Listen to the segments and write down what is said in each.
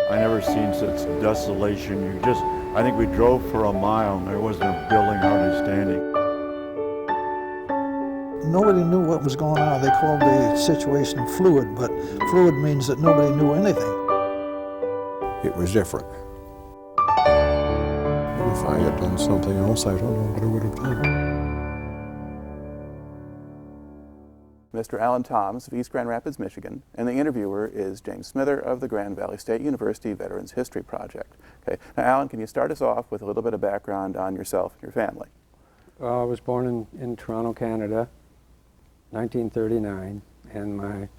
I never seen such desolation. I think we drove for a mile and there wasn't a building hardly standing. Nobody knew what was going on. They called the situation fluid, but fluid means that nobody knew anything. It was different. If I had done something else, I don't know what I would have done. Mr. Alan Toms of East Grand Rapids, Michigan, and the interviewer is James Smither of the Grand Valley State University Veterans History Project. Okay. Now, Alan, can you start us off with a little bit of background on yourself and your family? I was born in Toronto, Canada, 1939, and my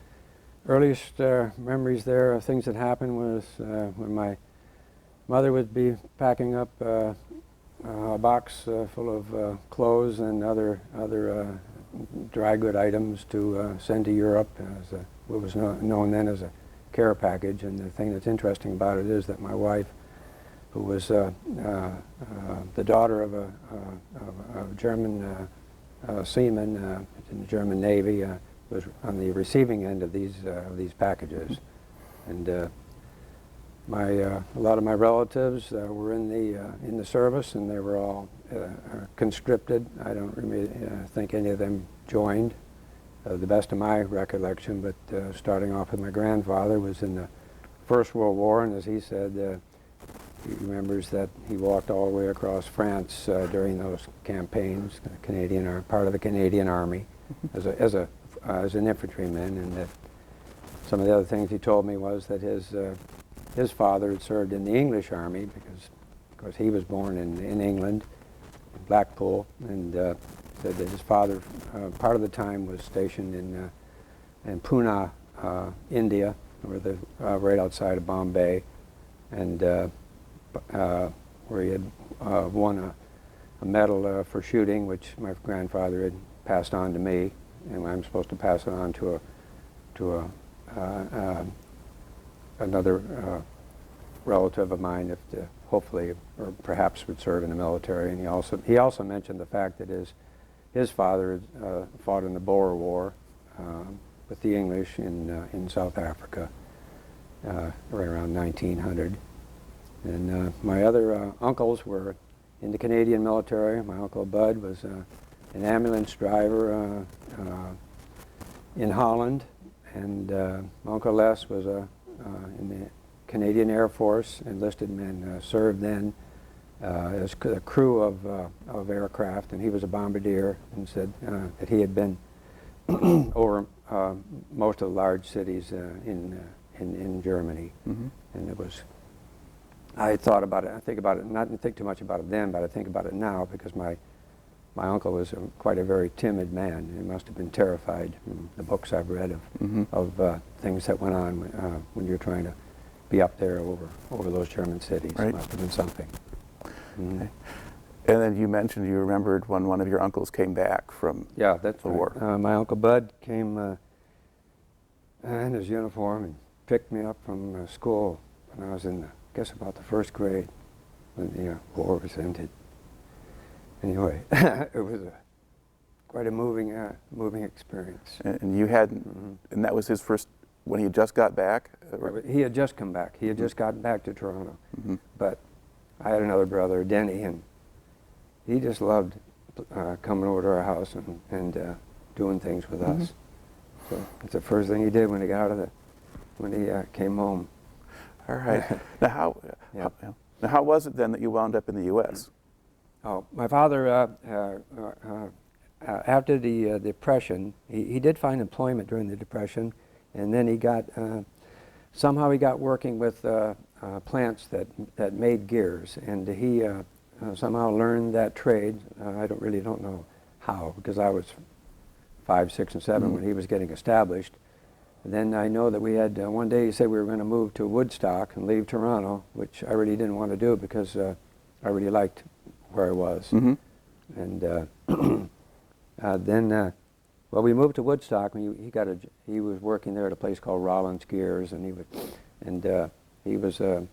earliest memories there of things that happened was when my mother would be packing up a box full of clothes and other dry good items to send to Europe as what was known then as a care package. And the thing that's interesting about it is that my wife, who was the daughter of a German seaman in the German Navy, was on the receiving end of these packages. And a lot of my relatives were in the service, and they were all conscripted. I don't really think any of them joined, the best of my recollection, but starting off with my grandfather was in the First World War, and as he said, he remembers that he walked all the way across France during those campaigns, part of the Canadian Army, as an infantryman, and that some of the other things he told me was that his father had served in the English Army because, of course, he was born in England, in Blackpool, and said that his father part of the time was stationed in Pune, India, right outside of Bombay, and where he had won a medal for shooting, which my grandfather had passed on to me, and I'm supposed to pass it on to another relative of mine, if hopefully or perhaps would serve in the military. And he also mentioned the fact that his father fought in the Boer War with the English in South Africa right around 1900. And my other uncles were in the Canadian military. My Uncle Bud was an ambulance driver in Holland, and my Uncle Les was in the Canadian Air Force, enlisted man, served then as a crew of aircraft, and he was a bombardier, and said that he had been over most of the large cities in Germany. Mm-hmm. And it was, I thought about it, I didn't think too much about it then, but I think about it now, because my uncle was quite a very timid man. He must have been terrified from the books I've read of things that went on when you're trying to be up there over those German cities. Right. It must have been something. Mm-hmm. Okay. And then you mentioned you remembered when one of your uncles came back from the war. My Uncle Bud came in his uniform and picked me up from school when I was in, I guess, about the first grade when the war was ended. Anyway, it was quite a moving experience. And you had, and that was his first, when he just got back? He had just come back. He had just gotten back to Toronto. Mm-hmm. But I had another brother, Denny, and he just loved coming over to our house and doing things with us. So it's the first thing he did when he got when he came home. All right. Now how was it then that you wound up in the U.S.? Oh, my father, after the Depression, he did find employment during the Depression, and then he got, somehow he got working with plants that made gears, and he somehow learned that trade. I don't know how, because I was 5, 6, and 7 when he was getting established. And then I know that we had, one day he said we were going to move to Woodstock and leave Toronto, which I really didn't want to do because I really liked where I was. Mm-hmm. And then, well, we moved to Woodstock, and he was working there at a place called Rollins Gears, and he was a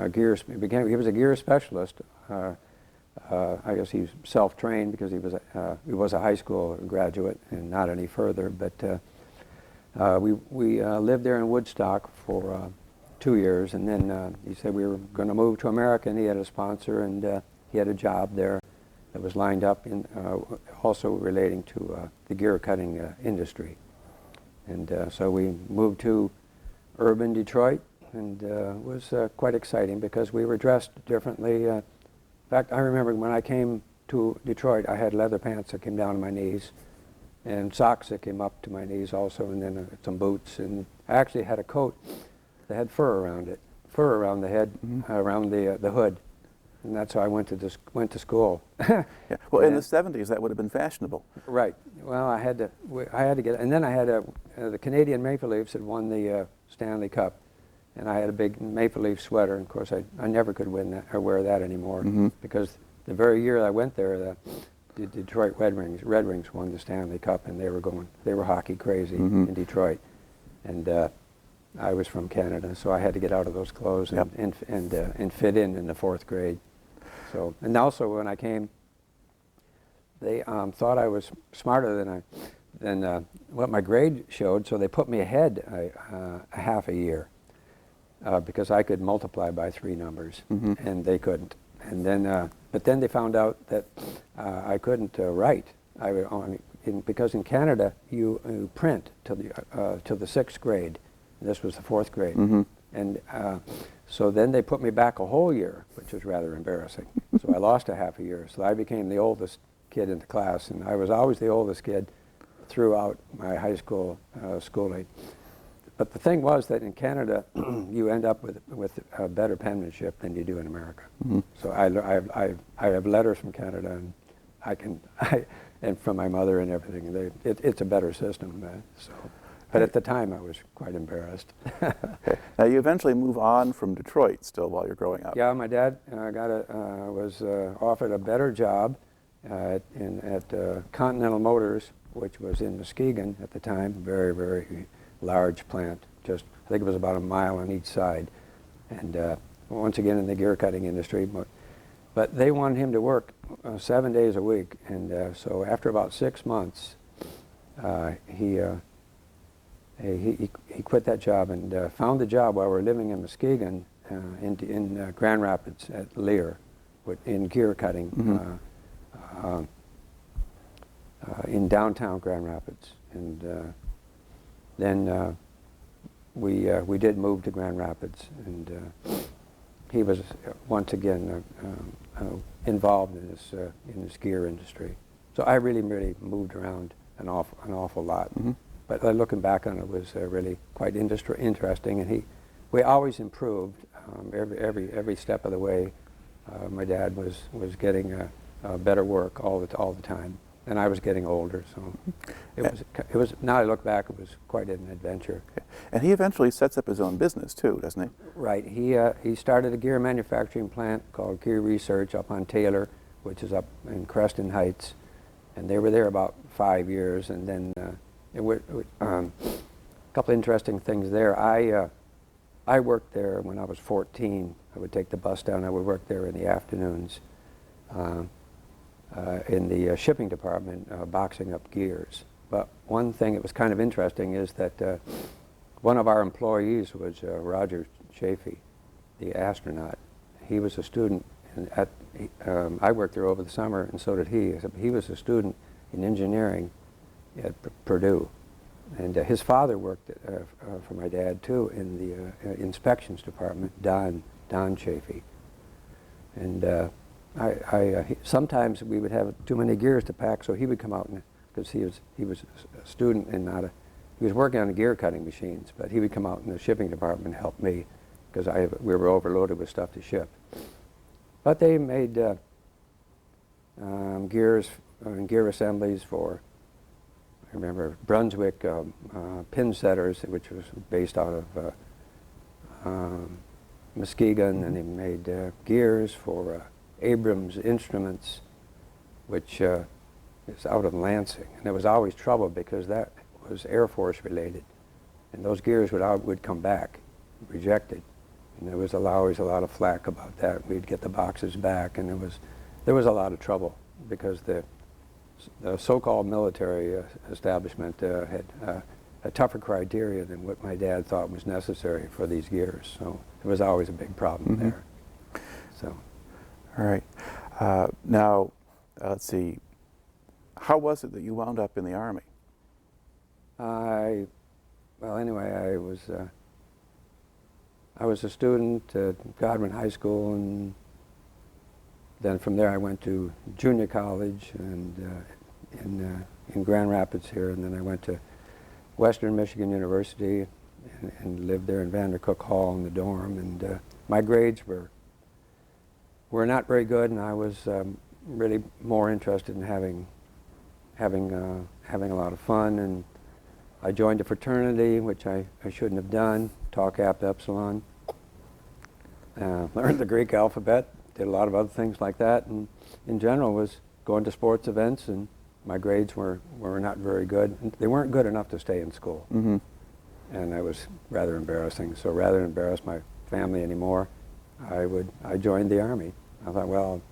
gear specialist. I guess he's self-trained because he was a high school graduate and not any further. But we lived there in Woodstock for 2 years, and then he said we were going to move to America, and he had a sponsor, and he had a job there that was lined up in also relating to the gear cutting industry. And so we moved to urban Detroit, and it was quite exciting because we were dressed differently. In fact, I remember when I came to Detroit, I had leather pants that came down to my knees, and socks that came up to my knees also, and then some boots. And I actually had a coat that had fur around it, fur around the head, around the hood. And that's how I went to school. Yeah. Well, in the 70s, that would have been fashionable. Right. Well, I had to get, and then I had the Canadian Maple Leafs had won the Stanley Cup, and I had a big Maple Leaf sweater. And of course, I never could win that or wear that anymore because the very year I went there, the Detroit Red Wings won the Stanley Cup, and they were hockey crazy in Detroit, and I was from Canada, so I had to get out of those clothes and fit in the 4th grade. So, and also when I came, they thought I was smarter than what my grade showed, so they put me ahead a half a year because I could multiply by 3 numbers, and they couldn't. And then, but then they found out that I couldn't write. Because in Canada you print till the 6th grade. This was the 4th grade, and so then they put me back a whole year, which was rather embarrassing. So I lost a half a year. So I became the oldest kid in the class, and I was always the oldest kid throughout my high school schooling. But the thing was that in Canada, you end up with better penmanship than you do in America. So I have letters from Canada, and and from my mother and everything. It's a better system. But at the time, I was quite embarrassed. Okay. Now, you eventually move on from Detroit still while you're growing up. Yeah, my dad was offered a better job at Continental Motors, which was in Muskegon at the time, very, very large plant. I think it was about a mile on each side. And once again in the gear cutting industry. But they wanted him to work 7 days a week. And so after about 6 months, he quit that job and found a job while we were living in Muskegon in Grand Rapids at Lear in gear cutting in downtown Grand Rapids. And then we did move to Grand Rapids, and he was once again involved in this gear industry. So I really moved around an awful lot. But looking back on it, was really quite interesting, and we always improved every step of the way. My dad was getting better work all the time, and I was getting older, so it was. Now I look back, it was quite an adventure. And he eventually sets up his own business too, doesn't he? Right. He started a gear manufacturing plant called Gear Research up on Taylor, which is up in Creston Heights, and they were there about 5 years, and then. A couple interesting things there. I worked there when I was 14. I would take the bus down. I would work there in the afternoons in the shipping department, boxing up gears. But one thing that was kind of interesting is that one of our employees was Roger Chaffee, the astronaut. He was a student I worked there over the summer, and so did he. He was a student in engineering at Purdue, and his father worked for my dad too in the inspections department, Don Chaffee. And sometimes we would have too many gears to pack, so he would come out, because he was a student and he was working on the gear cutting machines, but he would come out in the shipping department and help me because we were overloaded with stuff to ship. But they made gears and gear assemblies for, I remember, Brunswick pin setters, which was based out of Muskegon, and they made gears for Abrams Instruments, which is out of Lansing. And there was always trouble because that was Air Force related, and those gears would come back rejected, and there was always a lot of flack about that. We'd get the boxes back, and there was a lot of trouble because the so-called military establishment had a tougher criteria than what my dad thought was necessary for these years. So it was always a big problem there. So. All right. Now, let's see. How was it that you wound up in the Army? Well, anyway, I was a student at Godwin High School, and then from there I went to junior college and in Grand Rapids here, and then I went to Western Michigan University and lived there in Vandercook Hall in the dorm, and my grades were not very good, and I was really more interested in having a lot of fun, and I joined a fraternity, which I shouldn't have done, Tau Kappa Epsilon. Learned the Greek alphabet, did a lot of other things like that, and in general was going to sports events, and my grades were not very good. They weren't good enough to stay in school. And that was rather embarrassing. So rather than embarrass my family anymore, I joined the Army. I thought, well,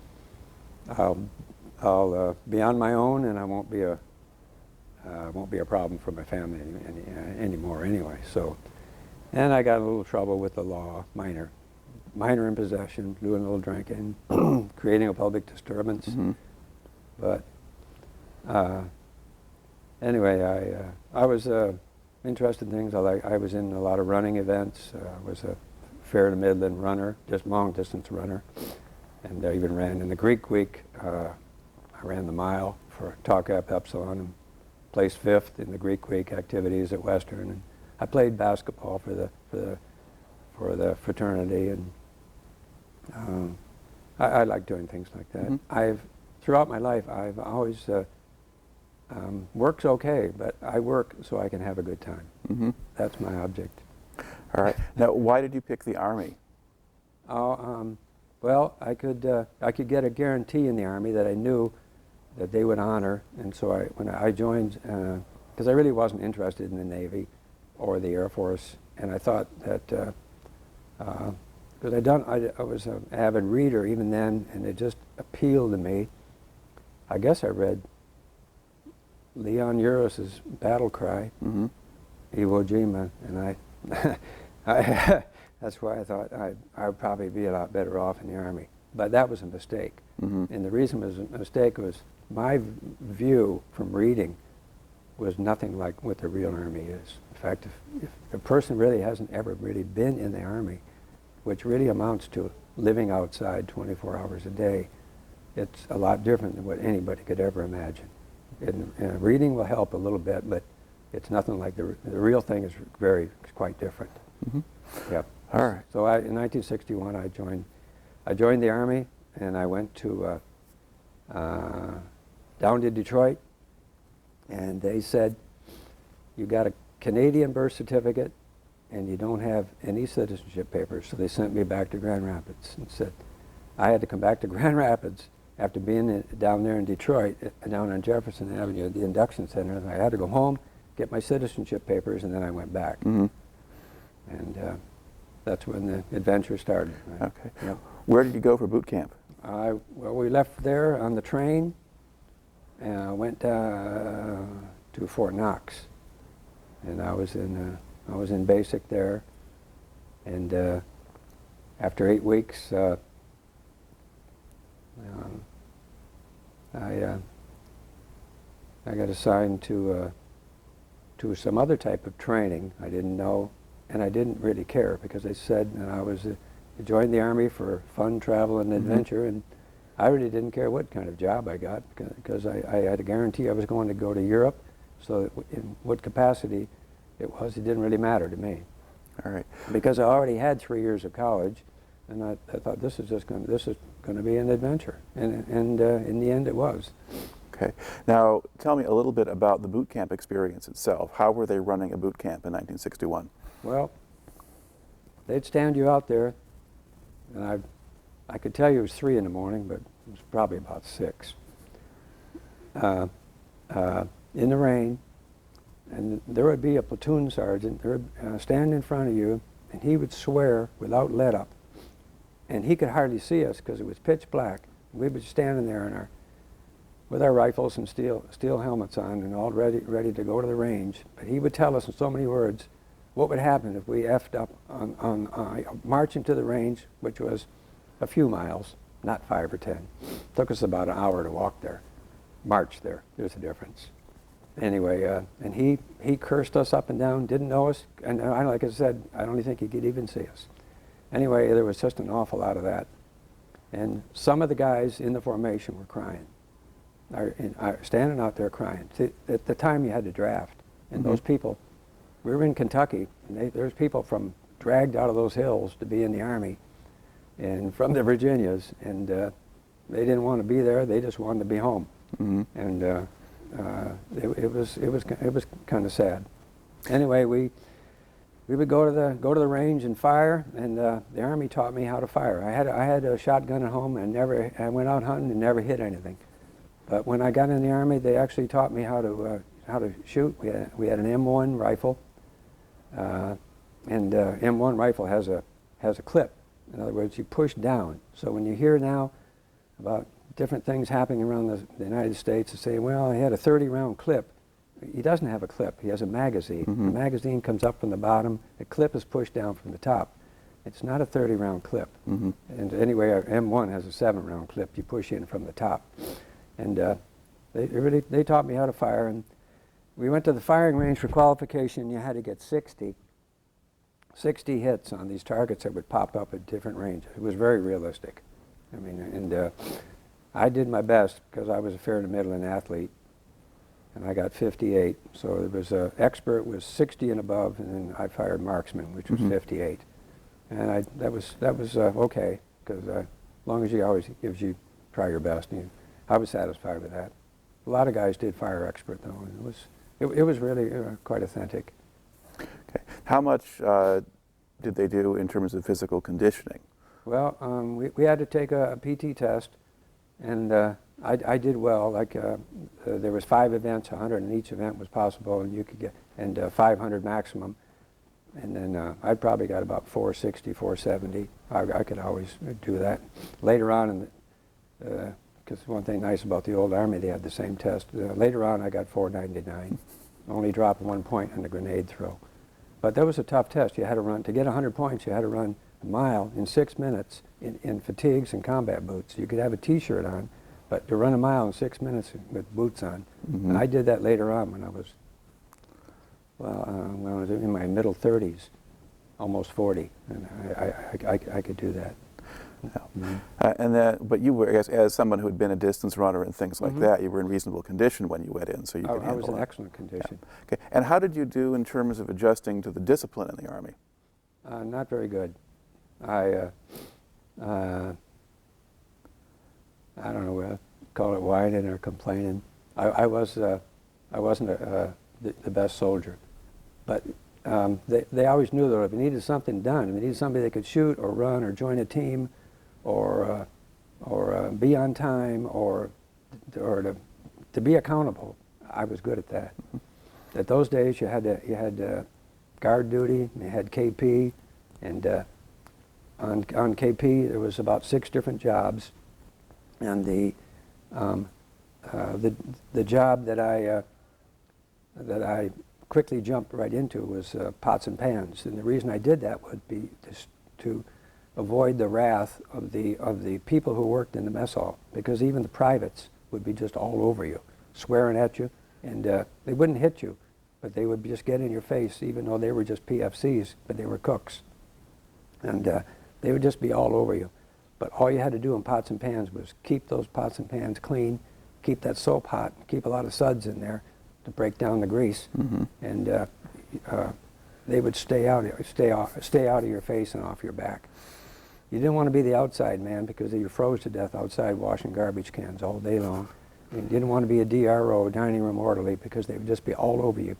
I'll be on my own, and I won't be a problem for my family anymore anyway. So, and I got in a little trouble with the law, minor in possession, doing a little drinking, creating a public disturbance. But anyway, I was interested in things. I was in a lot of running events. I was a fair to Midland runner, just long distance runner, and I even ran in the Greek week. I ran the mile for Tau Kappa Epsilon and placed 5th in the Greek week activities at Western. And I played basketball for the fraternity, and I like doing things like that. Throughout my life, I've always work's okay, but I work so I can have a good time. That's my object. All right. Now, why did you pick the Army? Well, I could get a guarantee in the Army that I knew that they would honor, and so when I joined, because I really wasn't interested in the Navy or the Air Force, and I thought that because I was an avid reader even then, and it just appealed to me. I guess I read Leon Uris's battle cry, Iwo Jima, and that's why I thought I would probably be a lot better off in the Army. But that was a mistake. And the reason it was a mistake was my view from reading was nothing like what the real Army is. In fact, if a person really hasn't ever really been in the Army, which really amounts to living outside 24 hours a day, it's a lot different than what anybody could ever imagine. And reading will help a little bit, but it's nothing like the real thing is quite different. Yeah. All right. So in 1961, I joined the Army, and I went to down to Detroit, and they said, you got a Canadian birth certificate, and you don't have any citizenship papers. So they sent me back to Grand Rapids and said I had to come back to Grand Rapids after being down there in Detroit, down on Jefferson Avenue at the induction center. I had to go home, get my citizenship papers, and then I went back. And that's when the adventure started. Right? Okay. Yep. Where did you go for boot camp? Well, we left there on the train and went to Fort Knox, and I was in basic there, and after 8 weeks, I got assigned to some other type of training I didn't know, and I didn't really care because they said that I joined the Army for fun, travel, and adventure, and I really didn't care what kind of job I got because I had a guarantee I was going to go to Europe, so in what capacity it didn't really matter to me. All right. Because I already had 3 years of college, and I thought this is going to be an adventure, and in the end it was. Okay. Now, tell me a little bit about the boot camp experience itself. How were they running a boot camp in 1961? Well, they'd stand you out there, and I could tell you it was 3 in the morning, but it was probably about 6. In the rain, and there would be a platoon sergeant there stand in front of you, and he would swear without let up, and he could hardly see us because it was pitch black. We were standing there with our rifles and steel helmets on and all ready to go to the range. But he would tell us in so many words what would happen if we effed up on marching to the range, which was a few miles, not 5 or 10. Took us about an hour to walk there, march there. There's a difference. Anyway, and he cursed us up and down, didn't know us, and like I said, I don't think he could even see us. Anyway, there was just an awful lot of that. And some of the guys in the formation were crying, standing out there crying. See, at the time you had to draft, and those people, we were in Kentucky, and there's people dragged out of those hills to be in the Army, and from the Virginias, and they didn't want to be there, they just wanted to be home. And it was kind of sad. Anyway, we would go to the range and fire, and the Army taught me how to fire. I had a shotgun at home, and I went out hunting and never hit anything. But when I got in the Army, they actually taught me how to shoot. We had an M1 rifle, and M1 rifle has a clip. In other words, you push down. So when you hear now about different things happening around the United States, to say, well, he had a 30-round clip. He doesn't have a clip. He has a magazine. The magazine comes up from the bottom. The clip is pushed down from the top. It's not a 30-round clip. And anyway, our M1 has a 7-round clip. You push in from the top. And they taught me how to fire. And we went to the firing range for qualification. You had to get 60 hits on these targets that would pop up at different ranges. It was very realistic. I mean, and I did my best because I was a fair to middling athlete, and I got 58. So it was expert was 60 and above, and then I fired marksman, which was 58. And that was okay, because as long as you always try your best, I was satisfied with that. A lot of guys did fire expert though, and it was really quite authentic. Okay. How much did they do in terms of physical conditioning? Well, we had to take a PT test, and I did well. Like there was 5 events, 100 in each event was possible, and you could get 500 maximum. And then I probably got about 460, 470. I could always do that. Later on, because one thing nice about the old Army, they had the same test. Later on, I got 499. Only dropped 1 point on the grenade throw. But that was a tough test. You had to run, to get 100 points, you had to run a mile in 6 minutes in fatigues and combat boots. You could have a T-shirt on, but to run a mile in 6 minutes with boots on. And I did that later on when I was, when I was in my middle 30s, almost 40, and I could do that. But you were, I guess, as someone who had been a distance runner and things like that, you were in reasonable condition when you went in, so you could handle it. I was in excellent condition. Yeah. Okay. And how did you do in terms of adjusting to the discipline in the Army? Not very good. I don't know, call it whining or complaining. I wasn't the best soldier, but they always knew that if they needed something done, if they needed somebody that could shoot or run or join a team, or be on time, or to be accountable, I was good at that. At those days, you had guard duty, you had KP, and on KP there was about 6 different jobs, and the job that I quickly jumped right into was pots and pans, and the reason I did that would be just to avoid the wrath of the people who worked in the mess hall, because even the privates would be just all over you, swearing at you, and they wouldn't hit you, but they would just get in your face, even though they were just PFCs, but they were cooks, and they would just be all over you. But all you had to do in pots and pans was keep those pots and pans clean, keep that soap hot, keep a lot of suds in there to break down the grease, and they would stay out of your face and off your back. You didn't want to be the outside man because you froze to death outside washing garbage cans all day long. You didn't want to be a DRO, dining room orderly, because they would just be all over you.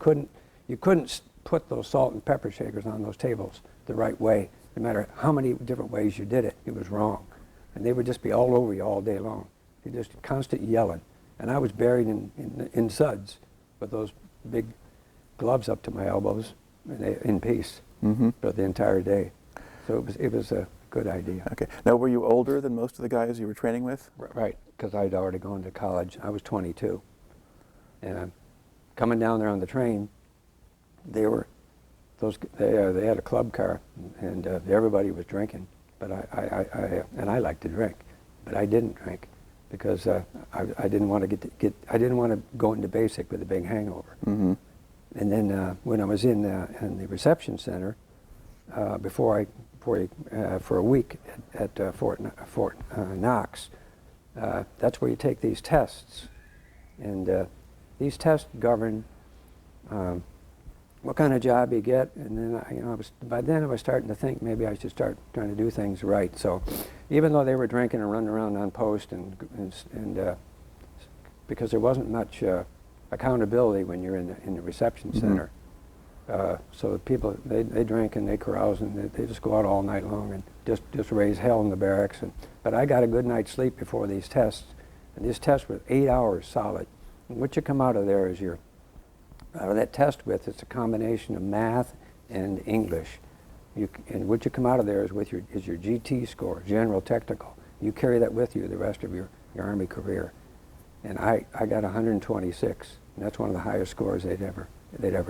You couldn't put those salt and pepper shakers on those tables the right way. No matter how many different ways you did it, it was wrong. And they would just be all over you all day long. You're just constant yelling. And I was buried in suds with those big gloves up to my elbows in peace for the entire day. So it was good idea. Okay. Now, were you older than most of the guys you were training with? Right, because I'd already gone to college. I was 22. And coming down there on the train, they had a club car, and everybody was drinking. But I liked to drink, but I didn't drink because I didn't want I didn't want to go into basic with a big hangover. Mm-hmm. And then when I was in the reception center, for a week at Fort Knox, that's where you take these tests, and these tests govern what kind of job you get. And then by then I was starting to think maybe I should start trying to do things right. So even though they were drinking and running around on post, and because there wasn't much accountability when you're in the reception center. So the people, they drink and they carouse and they just go out all night long and just raise hell in the barracks. But I got a good night's sleep before these tests, and these tests were 8 hours solid. And what you come out of there is out of that test with, it's a combination of math and English. And what you come out of there is your GT score, General Technical. You carry that with you the rest of your Army career. And I got 126, and that's one of the highest scores they'd ever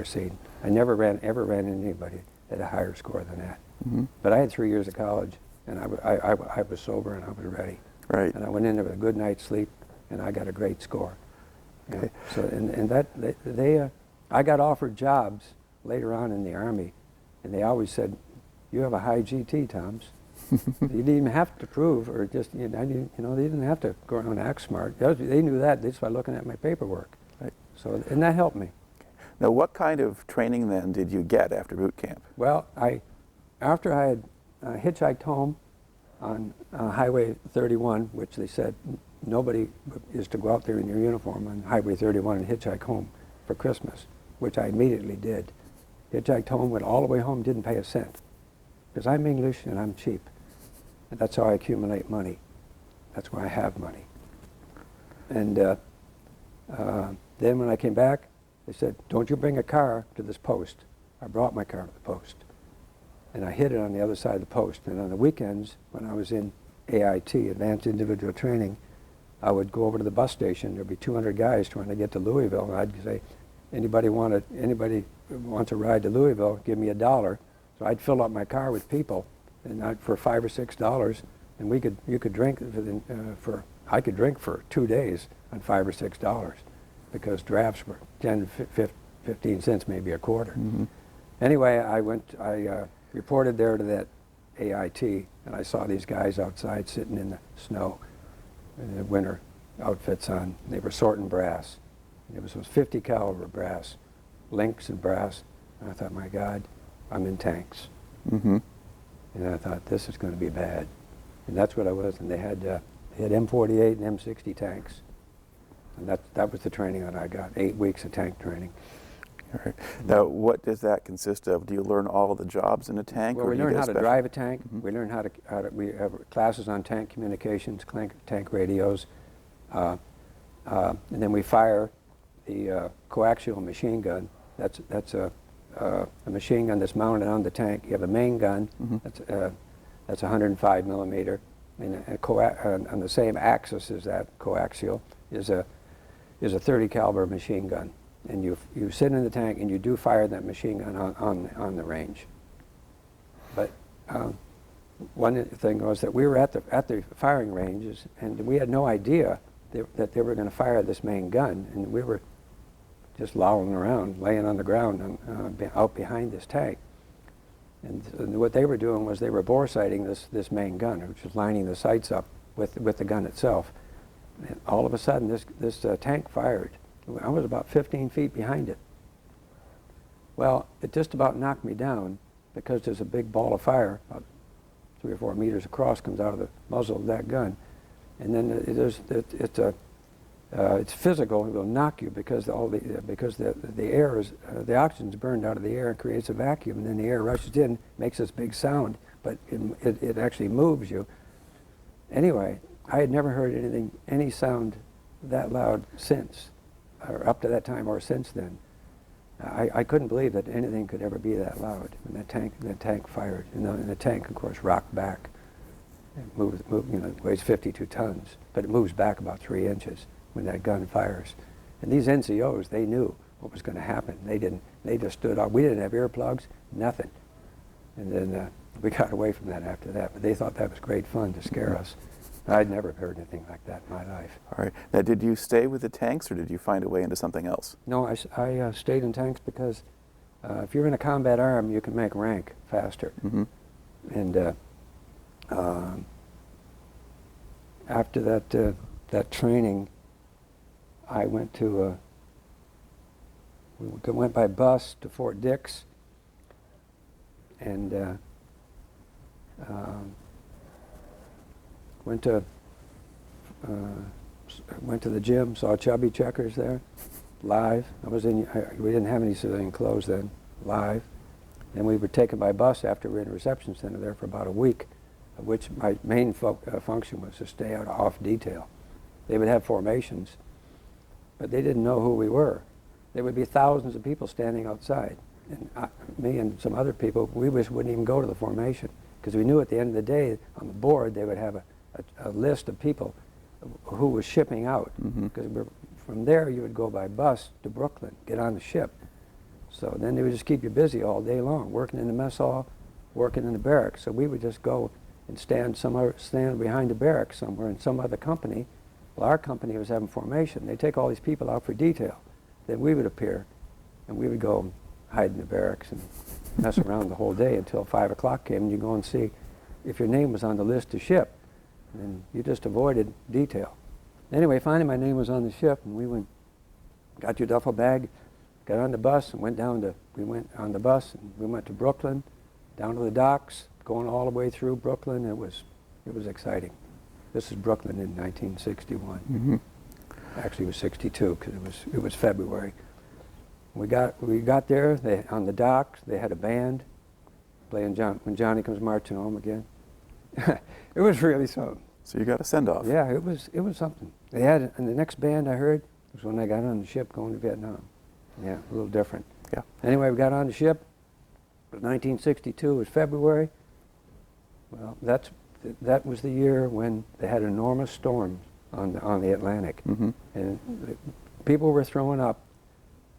seen. I never ever ran into anybody that had a higher score than that. Mm-hmm. But I had 3 years of college, and I was sober and I was ready. Right. And I went in there with a good night's sleep, and I got a great score. Okay. So I got offered jobs later on in the Army, and they always said, "You have a high GT, Toms." You didn't even have to prove, or just they didn't have to go around and act smart. They knew that just by looking at my paperwork. Right. So, and that helped me. Now, what kind of training then did you get after boot camp? Well, after I had hitchhiked home on Highway 31, which they said nobody is to go out there in your uniform on Highway 31 and hitchhike home for Christmas, which I immediately did. Hitchhiked home, went all the way home, didn't pay a cent, because I'm English and I'm cheap. And that's how I accumulate money. That's why I have money. And then when I came back, they said, "Don't you bring a car to this post." I brought my car to the post. And I hid it on the other side of the post. And on the weekends, when I was in AIT, Advanced Individual Training, I would go over to the bus station. There'd be 200 guys trying to get to Louisville. And I'd say, anybody wants a ride to Louisville, give me $1. So I'd fill up my car with people, and for $5 or $6, and you could drink I could drink for 2 days on $5 or $6, because drafts were 10, 15 cents, maybe a quarter. Mm-hmm. Anyway, I reported there to that AIT, and I saw these guys outside sitting in the snow, in their winter outfits on. They were sorting brass. It was 50 caliber brass, links and brass. And I thought, my God, I'm in tanks. Mm-hmm. And I thought, this is going to be bad. And that's what I was. And they had M48 and M60 tanks. And that was the training that I got, 8 weeks of tank training. All right. Now, what does that consist of? Do you learn all of the jobs in a tank? Well, or we do you learn get how to special- drive a tank. Mm-hmm. We learn how to we have classes on tank communications, tank radios. And then we fire the coaxial machine gun. That's a machine gun that's mounted on the tank. You have a main gun. Mm-hmm. That's 105 millimeter, and on the same axis as that coaxial is a 30 caliber machine gun. And you sit in the tank and you do fire that machine gun on the range. But one thing was that we were at the firing ranges, and we had no idea that they were going to fire this main gun, and we were just lolling around, laying on the ground out behind this tank. And what they were doing was they were bore sighting this main gun, which was lining the sights up with the gun itself. And all of a sudden, this tank fired. I was about 15 feet behind it. Well, it just about knocked me down, because there's a big ball of fire, about 3 or 4 meters across, comes out of the muzzle of that gun. And then it's physical. It will knock you because the air is the oxygen's burned out of the air and creates a vacuum, and then the air rushes in, makes this big sound, but it actually moves you. Anyway, I had never heard any sound that loud since, or up to that time or since then. I couldn't believe that anything could ever be that loud when that tank fired, and the tank, of course, rocked back. It weighs 52 tons, but it moves back about 3 inches when that gun fires. And these NCOs, they knew what was going to happen. They just stood up. We didn't have earplugs, nothing. And then we got away from that after that, but they thought that was great fun to scare us. I'd never heard anything like that in my life. All right. Now, did you stay with the tanks, or did you find a way into something else? No, I stayed in tanks because if you're in a combat arm, you can make rank faster. Mm-hmm. And after that training, I went to we went by bus to Fort Dix, and went to the gym. Saw Chubby Checkers there, live. We didn't have any civilian clothes then, live. And we were taken by bus after we were in a reception center there for about a week, of which my main function was to stay out off detail. They would have formations, but they didn't know who we were. There would be thousands of people standing outside. And me and some other people, we just wouldn't even go to the formation, because we knew at the end of the day, on the board, they would have a list of people who was shipping out. Because from there, you would go by bus to Brooklyn, get on the ship. So then they would just keep you busy all day long, working in the mess hall, working in the barracks. So we would just go and stand behind the barracks somewhere in some other company. Well, our company was having formation. They'd take all these people out for detail. Then we would appear, and we would go hide in the barracks and mess around the whole day until 5 o'clock came, and you go and see if your name was on the list to ship. And you just avoided detail. Anyway, finally my name was on the ship, and we got your duffel bag, got on the bus, and we went on the bus, and we went to Brooklyn, down to the docks, going all the way through Brooklyn. It was exciting. This is Brooklyn in 1961. Mm-hmm. Actually, it was 62, because it was February. We got there. On the docks, they had a band playing When Johnny Comes Marching Home Again. It was really something. So you got a send-off. Yeah, it was something. They had, and the next band I heard was when I got on the ship going to Vietnam. Yeah, a little different. Yeah. Anyway, we got on the ship. It was 1962. It was February. Well, that was the year when they had enormous storms on the Atlantic, Mm-hmm. and people were throwing up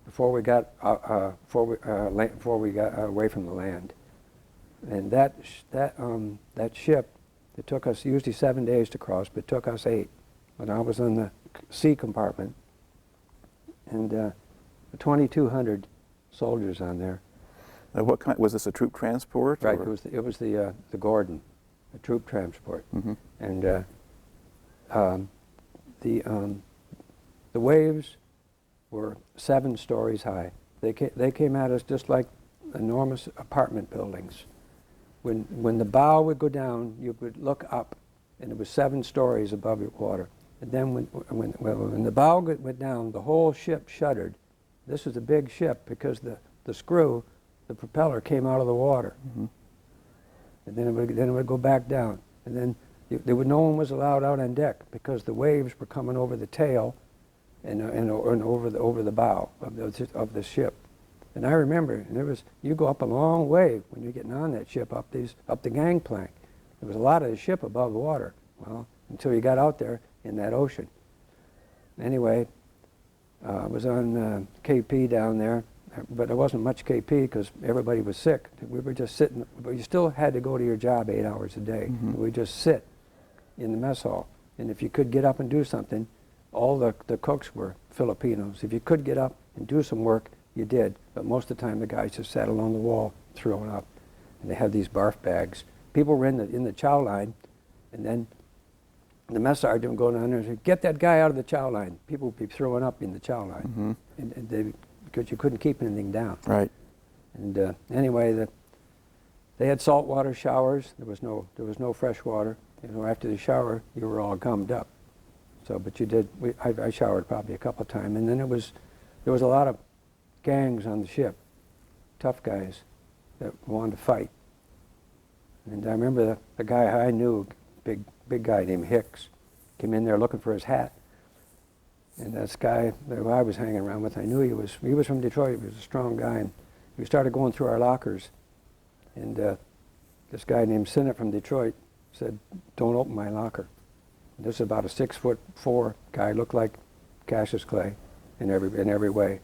before we got away from the land. And that ship, it took us usually 7 days to cross, but it took us 8. And I was in the C compartment, and 2,200 soldiers on there. Now, what kind was this? A troop transport? Right. Or? It was the Gordon, the troop transport, Mm-hmm. and the waves were 7 stories high. They came at us just like enormous apartment buildings. When the bow would go down, you would look up, and it was 7 stories above your water. And then when the bow went down, the whole ship shuddered. This was a big ship because the screw, the propeller, came out of the water. Mm-hmm. And then it would go back down. And then no one was allowed out on deck because the waves were coming over the tail and over the bow of the ship. And I remember, you go up a long way when you're getting on that ship up the gangplank. There was a lot of the ship above the water. Well, until you got out there in that ocean. Anyway, I was on KP down there, but there wasn't much KP because everybody was sick. We were just sitting, but you still had to go to your job 8 hours a day. Mm-hmm. We just sit in the mess hall. And if you could get up and do something, all the cooks were Filipinos. If you could get up and do some work, you did. But most of the time, the guys just sat along the wall, throwing up. And they had these barf bags. People were in the chow line, and then the mess sergeant would go down there and say, "Get that guy out of the chow line." People would be throwing up in the chow line, Mm-hmm. because you couldn't keep anything down. Right. And anyway, they had saltwater showers. There was no fresh water. After the shower, you were all gummed up. So, but you did. I showered probably a couple of times, and then there was a lot of gangs on the ship, tough guys that wanted to fight. And I remember the guy I knew, big guy named Hicks, came in there looking for his hat. And this guy that I was hanging around with, I knew he was from Detroit. He was a strong guy, and we started going through our lockers. And this guy named Sinnott from Detroit said, "Don't open my locker." This is about a 6'4" guy, looked like Cassius Clay in every way.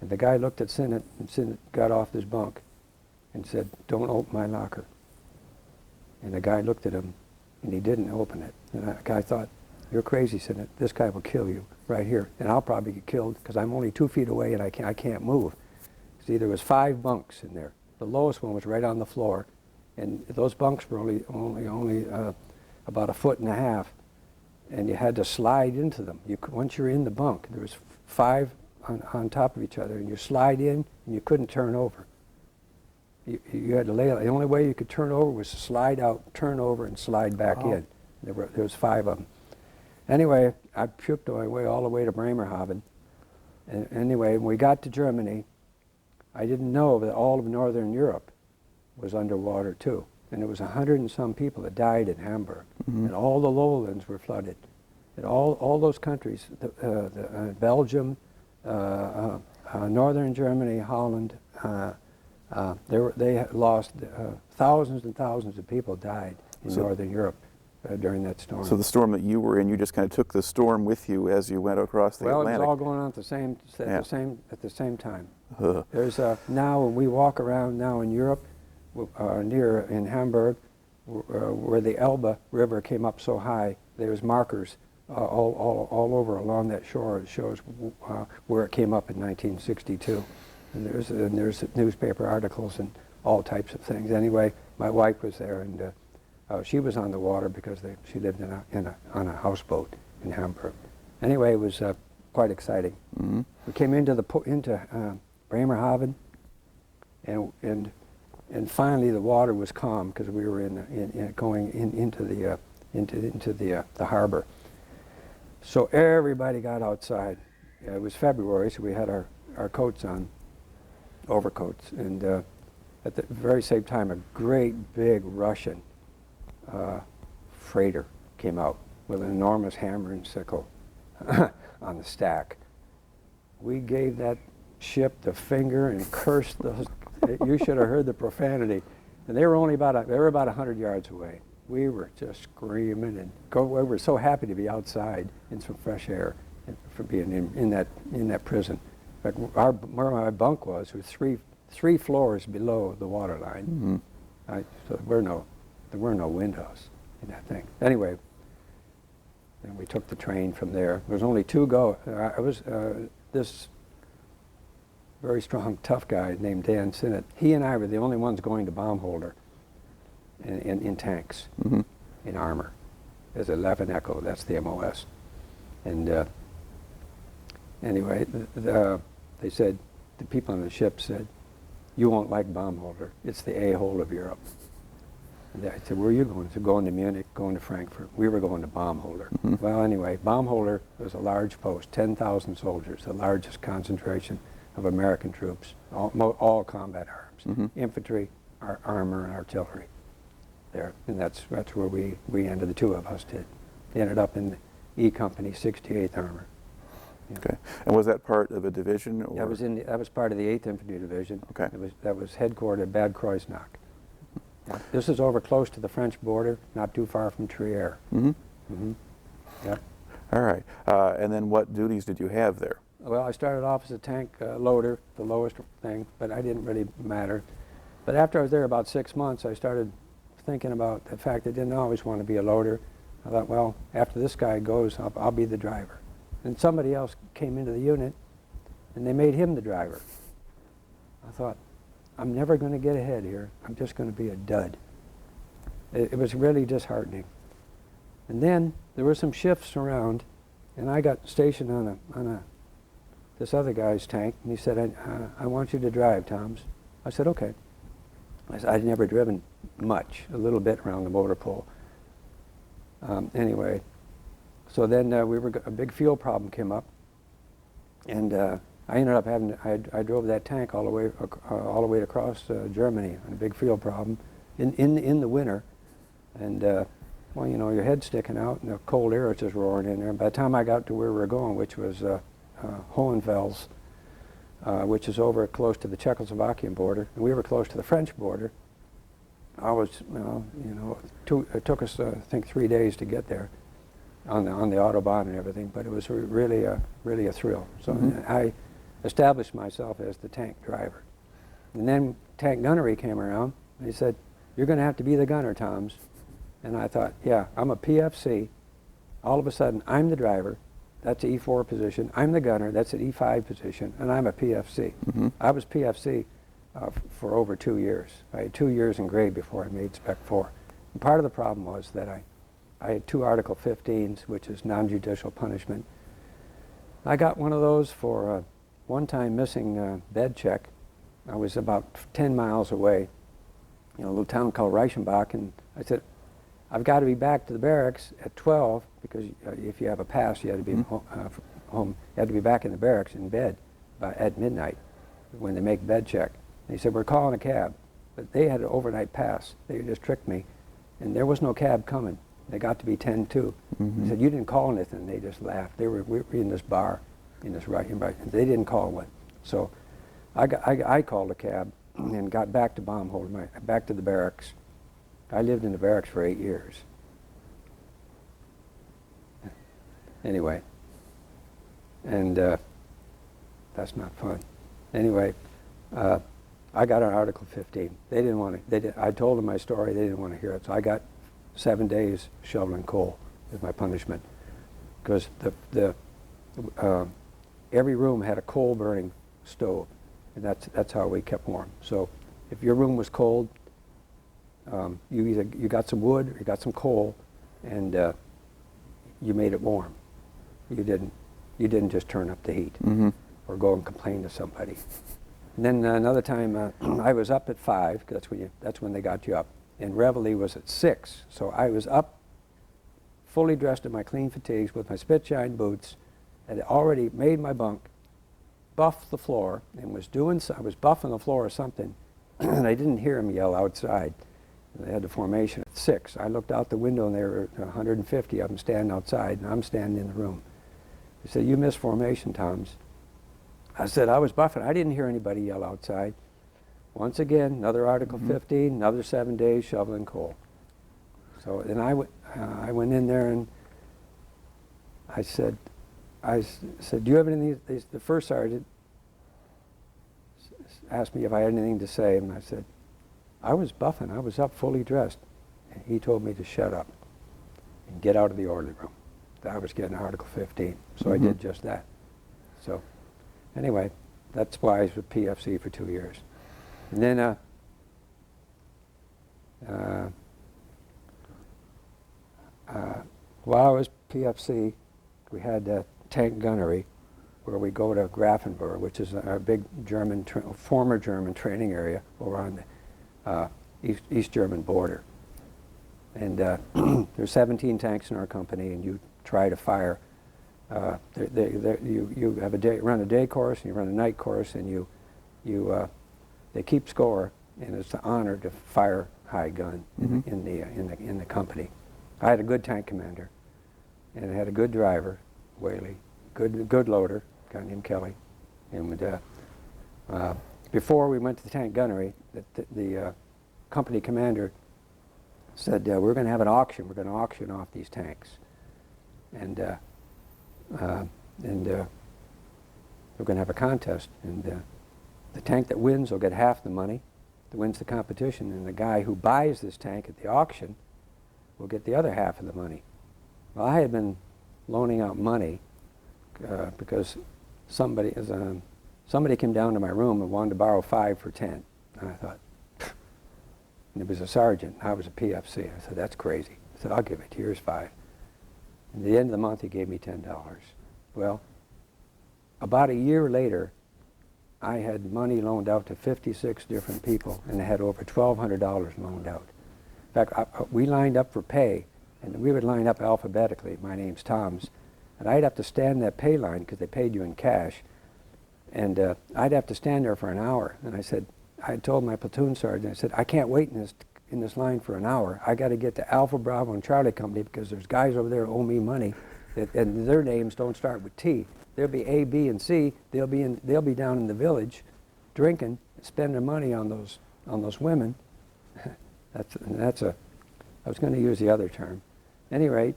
And the guy looked at Sinnott, and Sinnott got off his bunk and said, "Don't open my locker." And the guy looked at him, and he didn't open it. And the guy thought, "You're crazy, Sinnott. This guy will kill you right here, and I'll probably get killed because I'm only 2 feet away and I can't move." See, there was 5 bunks in there. The lowest one was right on the floor, and those bunks were only about 1.5 foot, and you had to slide into them. Once you're in the bunk, there was 5 on top of each other, and you slide in, and you couldn't turn over. You had to lay. The only way you could turn over was to slide out, turn over, and slide back in. There was 5 of them. Anyway, I puked my way all the way to Bremerhaven. And anyway, when we got to Germany, I didn't know that all of Northern Europe was underwater too. And there was 100 and some people that died in Hamburg. And all the lowlands were flooded. And all those countries, Belgium, Northern Germany, Holland, they had lost thousands and thousands of people died in Northern Europe during that storm. So the storm that you were in, you just kind of took the storm with you as you went across the Atlantic. Well, it was all going on at the same time. There's now when we walk around now in Europe, in Hamburg, where the Elbe River came up so high, there's markers all over along that shore. It shows where it came up in 1962, and there's newspaper articles and all types of things. Anyway, my wife was there, and she was on the water because she lived on a houseboat in Hamburg. Anyway, it was quite exciting. We came into Bremerhaven, and finally the water was calm because we were going into the harbor. So everybody got outside. It was February, so we had our coats on, overcoats, and at the very same time, a great big Russian freighter came out with an enormous hammer and sickle on the stack. We gave that ship the finger and cursed those. You should have heard the profanity. And they were only about 100 yards away. We were just screaming and we were so happy to be outside in some fresh air and for being in that prison. In fact, where my bunk was three floors below the water line. So there were no windows in that thing. Anyway, then we took the train from there. There was only 2 go. I was this very strong, tough guy named Dan Sinnott. He and I were the only ones going to bomb holder in tanks, in armor. There's 11 Echo, that's the MOS. And anyway, they said, the people on the ship said, "You won't like bomb holder. It's the a-hole of Europe." And I said, "Where are you going?" I said, "Going to Munich, going to Frankfurt." We were going to bomb holder. Well, anyway, bomb holder was a large post, 10,000 soldiers, the largest concentration of American troops, all combat arms, infantry, armor, and artillery there. And that's where we ended, the 2 of us did. They ended up in the E Company, 68th Armor. Yeah. Okay. And was that part of a division? Or? That was part of the 8th Infantry Division. Okay. That was headquartered at Bad Kreuznach. Yeah. This is over close to the French border, not too far from Trier. Yeah. All right. And then what duties did you have there? Well, I started off as a tank loader, the lowest thing, but I didn't really matter. But after I was there about 6 months, I started thinking about the fact I didn't always want to be a loader. I thought, well, after this guy goes, I'll be the driver. And somebody else came into the unit, and they made him the driver. I thought, I'm never going to get ahead here. I'm just going to be a dud. It was really disheartening. And then there were some shifts around, and I got stationed on this other guy's tank, and he said, I want you to drive, Toms. I said, okay. I'd never driven much, a little bit around the motor pool. Anyway, so then a big fuel problem came up, and I ended up I drove that tank all the way across Germany on a big fuel problem in the winter, and well, you know, your head's sticking out and the cold air is just roaring in there. And by the time I got to where we were going, which was Hohenfels, which is over close to the Czechoslovakian border, and we were close to the French border, I was, it took us, I think, 3 days to get there on the Autobahn and everything, but it was really a thrill. So I established myself as the tank driver. And then tank gunnery came around. They said, "You're going to have to be the gunner, Toms." And I thought, yeah, I'm a PFC. All of a sudden, I'm the driver. That's an E4 position. I'm the gunner. That's an E5 position. And I'm a PFC. I was PFC for over 2 years. I had 2 years in grade before I made Spec 4. And part of the problem was that I had 2 Article 15s, which is non-judicial punishment. I got one of those for one time missing bed check. I was about 10 miles away, a little town called Reichenbach, and I said, I've got to be back to the barracks at 12, because if you have a pass, you had to be home. You had to be back in the barracks in bed at midnight when they make bed check. And he said, "We're calling a cab." But they had an overnight pass. They just tricked me, and there was no cab coming. They got to be 10-2. He said, "You didn't call anything." They just laughed. We were in this bar, in this Reichenbach. They didn't call one. So I called a cab and got back to Baumholder, back to the barracks. I lived in the barracks for 8 years. Anyway, and that's not fun. Anyway, I got an Article 15. They didn't want to. I told them my story. They didn't want to hear it. So I got 7 days shoveling coal as my punishment, because every room had a coal burning stove, and that's how we kept warm. So if your room was cold, you got some wood or you got some coal, and you made it warm. You didn't just turn up the heat or go and complain to somebody. And then another time I was up at 5. That's when they got you up, and reveille was at 6. So I was up, fully dressed in my clean fatigues with my spit-shine boots, had already made my bunk, buffed the floor, and I was buffing the floor or something, and I didn't hear him yell outside. They had the formation at 6. I looked out the window, and there were 150 of them standing outside, and I'm standing in the room. They said, "You missed formation, Toms." I said, "I was buffing. I didn't hear anybody yell outside." Once again, another Article 15, another 7 days shoveling coal. So then I went in there, and I said, "Do you have anything?" The first sergeant asked me if I had anything to say, and I said, "I was buffing. I was up fully dressed." And he told me to shut up and get out of the orderly room. That I was getting Article 15. So I did just that. So anyway, that's why I was with PFC for 2 years. And then while I was PFC, we had tank gunnery, where we go to Grafenburg, which is a big former German training area over on the East German border. And there's 17 tanks in our company, and you try to fire. You have run a day course, and you run a night course, and they keep score, and it's an honor to fire high gun in the company. I had a good tank commander, and I had a good driver, Whaley, good loader, a guy named Kelly, and before we went to the tank gunnery, the company commander said, "We're going to have an auction. We're going to auction off these tanks, and we're going to have a contest, and the tank that wins will get half the money, that wins the competition, and the guy who buys this tank at the auction will get the other half of the money." Well, I had been loaning out money because somebody came down to my room and wanted to borrow 5 for 10. And I thought, and it was a sergeant. I was a PFC. I said, "That's crazy." I said, "I'll give it. Here's 5. And at the end of the month, he gave me $10. Well, about a year later, I had money loaned out to 56 different people, and I had over $1,200 loaned out. In fact, we lined up for pay, and we would line up alphabetically. My name's Toms, and I'd have to stand that pay line because they paid you in cash, and I'd have to stand there for an hour. And I told my platoon sergeant, I said, "I can't wait in this line for an hour. I got to get to Alpha, Bravo, and Charlie Company because there's guys over there who owe me money, and their names don't start with T. There'll be A, B, and C. They'll be down in the village, drinking, spending money on those women." That's a, I was going to use the other term. At any rate,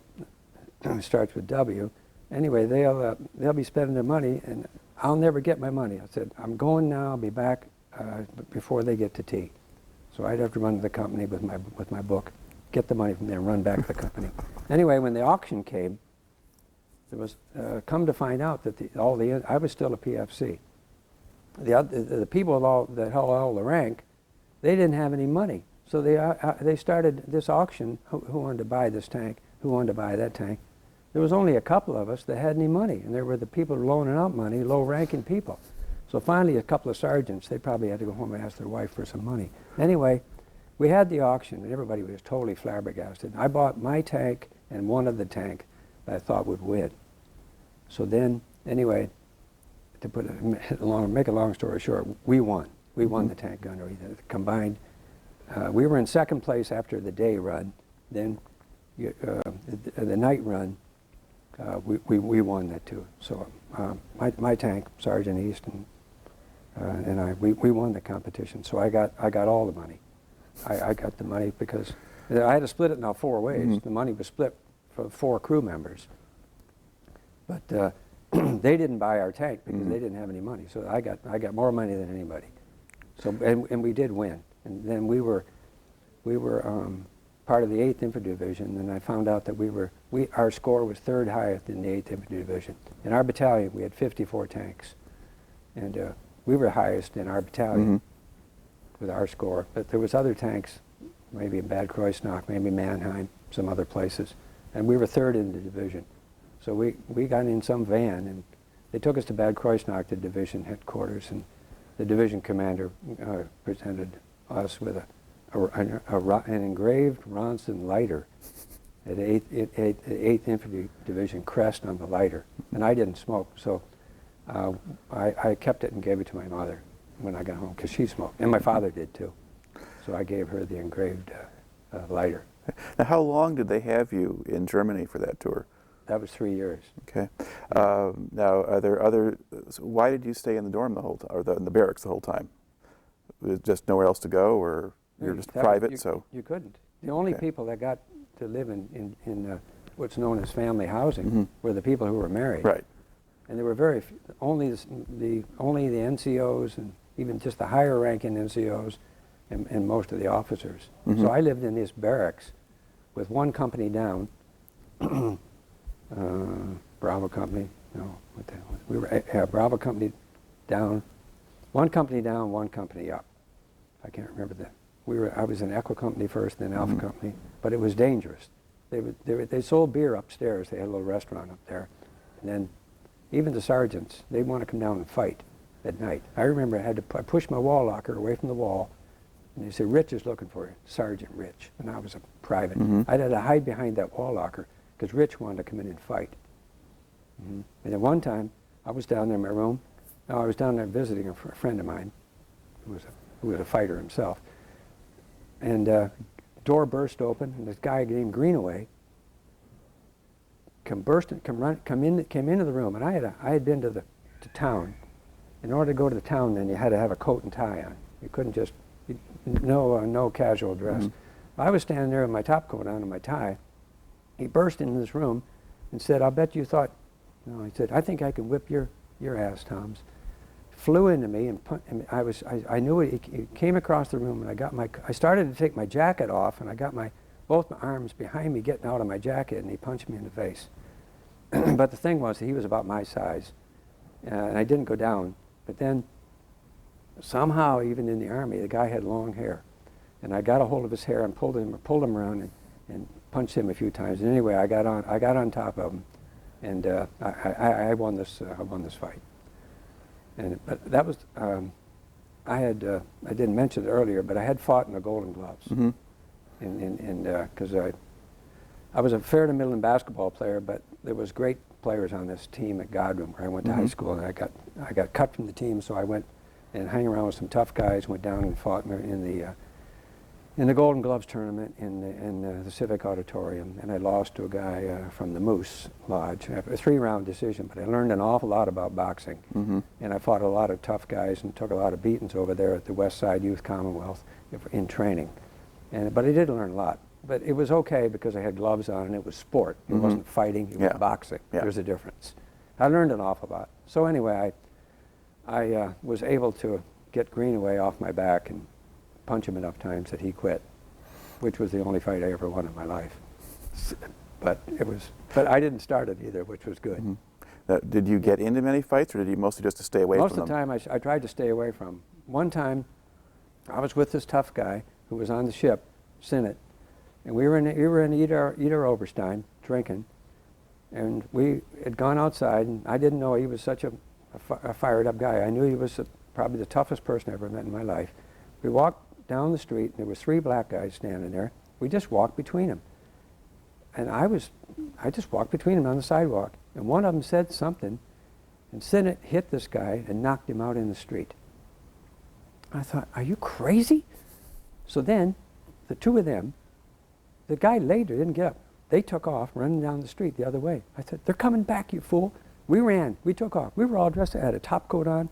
it starts with W. Anyway, they'll be spending their money, and I'll never get my money. I said, I'm going now. I'll be back before they get to T. So I'd have to run to the company with my book, get the money from there, and run back to the company. Anyway, when the auction came, there was come to find out that I was still a PFC. The people that held all the rank, they didn't have any money. So they started this auction. Who wanted to buy this tank? Who wanted to buy that tank? There was only a couple of us that had any money, and there were the people loaning out money, low-ranking people. So finally, a couple of sergeants, they probably had to go home and ask their wife for some money. Anyway, we had the auction, and everybody was totally flabbergasted. I bought my tank and one of the tank that I thought would win. So then, anyway, to make a long story short, we won. We won the tank gunnery. The combined, we were in second place after the day run. Then the night run, we won that too. So my tank, Sergeant East, and we won the competition. So I got all the money. I got the money because I had to split it now 4 ways. The money was split for 4 crew members. But they didn't buy our tank because they didn't have any money. So I got more money than anybody. So and we did win. And then we were part of the 8th Infantry Division, and I found out that our score was 3rd highest in the 8th Infantry Division. In our battalion, we had 54 tanks, and we were highest in our battalion with our score. But there was other tanks, maybe in Bad Kreuznach, maybe Mannheim, some other places, and we were 3rd in the division. So we got in some van, and they took us to Bad Kreuznach, the division headquarters, and the division commander presented us with an engraved Ronson lighter at 8th Infantry Division crest on the lighter. And I didn't smoke, so I kept it and gave it to my mother when I got home, because she smoked, and my father did too. So I gave her the engraved lighter. Now, how long did they have you in Germany for that tour? That was 3 years. Okay. Now, are there other? Why did you stay in the dorm the whole time, or in the barracks the whole time? Was it just nowhere else to go, or you're just private? So you couldn't. The only people that got to live in what's known as family housing were the people who were married. Right. And there were only the NCOs and even just the higher ranking NCOs and most of the officers. So I lived in this barracks with one company down. Bravo Company, no, what the hell? We were Bravo Company down, one company down, one company up. I can't remember that. I was in Echo Company first, then Alpha Company, but it was dangerous. They sold beer upstairs. They had a little restaurant up there, and then even the sergeants, they want to come down and fight at night. I remember I pushed my wall locker away from the wall, and they said, "Rich is looking for you, Sergeant Rich," and I was a private. I had to hide behind that wall locker because Rich wanted to come in and fight. And then one time, I was down there in my room. I was down there visiting a friend of mine who was a fighter himself. And door burst open, and this guy named Greenaway came into the room. And I had been to town. In order to go to the town, then you had to have a coat and tie on. You couldn't just no casual dress. I was standing there with my top coat on and my tie. He burst into this room and said, "I'll bet you thought." No, he said, "I think I can whip your ass, Toms." Flew into me and I knew it. He came across the room, and I started to take my jacket off, and I got both my arms behind me getting out of my jacket, and he punched me in the face. But the thing was, he was about my size, and I didn't go down. But then somehow, even in the Army, the guy had long hair, and I got a hold of his hair and pulled him around and punched him a few times. And anyway, I got on top of him, and I won this fight. But that was I didn't mention it earlier, but I had fought in the Golden Gloves, because I was a fair to middle basketball player, but there was great players on this team at Godwin where I went to high school, and I got cut from the team, so I went and hung around with some tough guys, went down and fought in the Golden Gloves tournament in the Civic Auditorium, and I lost to a guy from the Moose Lodge. A 3-round decision, but I learned an awful lot about boxing. And I fought a lot of tough guys and took a lot of beatings over there at the West Side Youth Commonwealth in training. But I did learn a lot. But it was okay because I had gloves on and it was sport. It wasn't fighting, it was boxing. There's a difference. I learned an awful lot. So anyway, I was able to get Greenaway off my back and punch him enough times that he quit, which was the only fight I ever won in my life. But I didn't start it either, which was good. Did you get into many fights, or did you mostly just to stay away from them? Most of the time I tried to stay away from them. One time I was with this tough guy who was on the ship, Sinnott, and we were in Eder Oberstein drinking, and we had gone outside, and I didn't know he was such a fired up guy. I knew he was probably the toughest person I ever met in my life. We walked down the street, and there were 3 black guys standing there. We just walked between them. And I just walked between them on the sidewalk, and one of them said something, and Sinnott hit this guy and knocked him out in the street. I thought, are you crazy? So then, the 2 of them, the guy later didn't get up. They took off, running down the street the other way. I said, they're coming back, you fool. We ran, we took off. We were all dressed, I had a top coat on,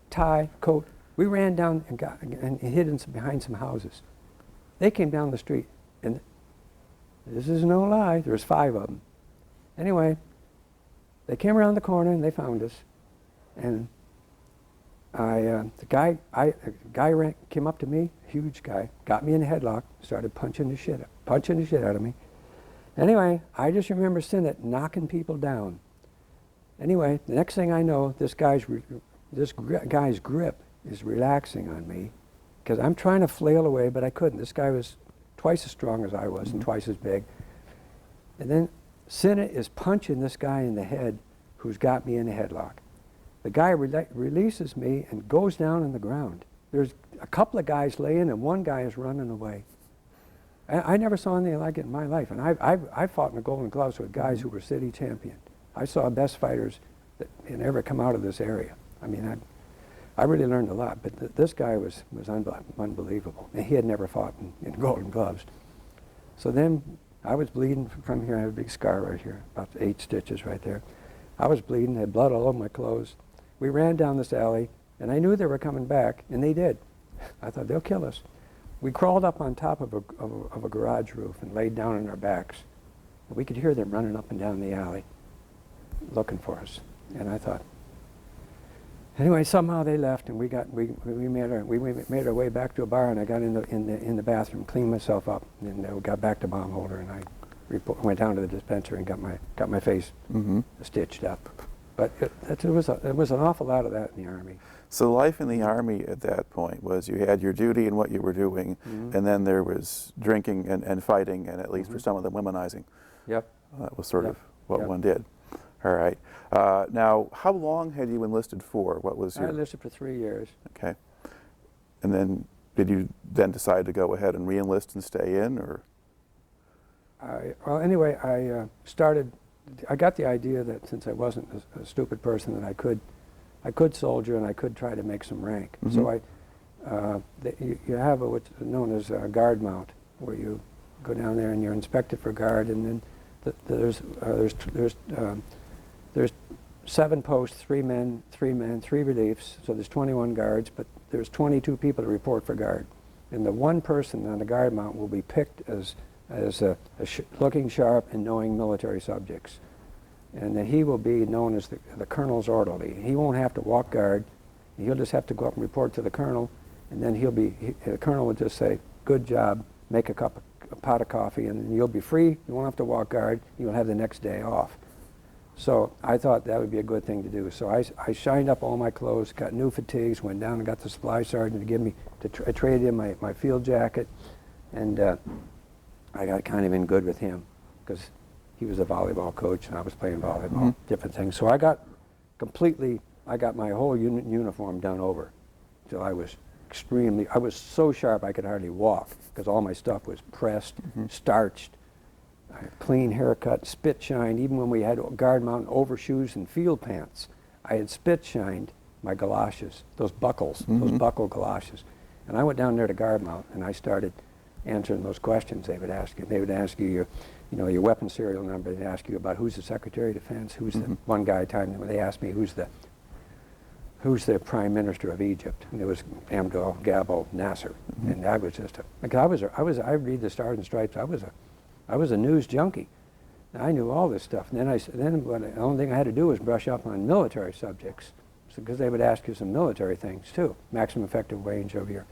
tie, coat. We ran down and hid behind some houses. They came down the street, and this is no lie, there was 5 of them. Anyway, they came around the corner and they found us. And the guy came up to me, huge guy, got me in a headlock, started punching the shit out of me. Anyway, I just remember Sinnott knocking people down. Anyway, the next thing I know, this guy's grip is relaxing on me, because I'm trying to flail away, but I couldn't. This guy was twice as strong as I was and twice as big. And then Sinnott is punching this guy in the head who's got me in a headlock. The guy releases me and goes down on the ground. There's a couple of guys laying and one guy is running away. I never saw anything like it in my life. And I fought in the Golden Gloves with guys who were city champion. I saw best fighters that had ever come out of this area. I mean, I really learned a lot, but this guy was unbelievable. And he had never fought in Golden Gloves. So then I was bleeding from here. I have a big scar right here, about 8 stitches right there. I was bleeding, had blood all over my clothes. We ran down this alley, and I knew they were coming back, and they did. I thought, they'll kill us. We crawled up on top of a garage roof and laid down on our backs. And we could hear them running up and down the alley, looking for us. And I thought, anyway, somehow they left, and we made our way back to a bar, and I got in the bathroom, cleaned myself up, and we got back to bomb holder, and I went down to the dispenser and got my face stitched up. But it was an awful lot of that in the Army. So life in the Army at that point was you had your duty and what you were doing, and then there was drinking and fighting, and at least for some of them, womanizing. Yep. That was sort of what one did. All right. Now, how long had you enlisted for? What was your... I enlisted for 3 years. Okay. And then did you then decide to go ahead and re-enlist and stay in, or? Well, anyway, I got the idea that since I wasn't a stupid person, that I could soldier and I could try to make some rank. So you have what's known as a guard mount, where you go down there and you're inspected for guard, and then there's 7 posts, 3 men, 3 reliefs, so there's 21 guards, but there's 22 people to report for guard. And the one person on the guard mount will be picked as looking sharp and knowing military subjects. And then he will be known as the colonel's orderly. He won't have to walk guard. He'll just have to go up and report to the colonel, and then the colonel will just say, good job, make a pot of coffee, and then you'll be free. You won't have to walk guard. You'll have the next day off. So I thought that would be a good thing to do. So I shined up all my clothes, got new fatigues, went down and got the supply sergeant to give me, I traded in my field jacket, and I got kind of in good with him, because he was a volleyball coach and I was playing volleyball, different things. So I got my whole uniform done over till I was I was so sharp I could hardly walk, because all my stuff was pressed, starched, clean haircut, spit shined. Even when we had guard mount overshoes and field pants, I had spit shined my galoshes, those buckles, those buckle galoshes. And I went down there to guard mount and I started answering those questions they would ask you. They would ask you your weapon serial number. They'd ask you about who's the Secretary of Defense, who's the one guy time when they asked me who's the who's the Prime Minister of Egypt? And it was Abdel Gabel Nasser. And I was just, I read the Stars and Stripes. I was a news junkie. I knew all this stuff. And then the only thing I had to do was brush up on military subjects, because they would ask you some military things too. Maximum effective range of your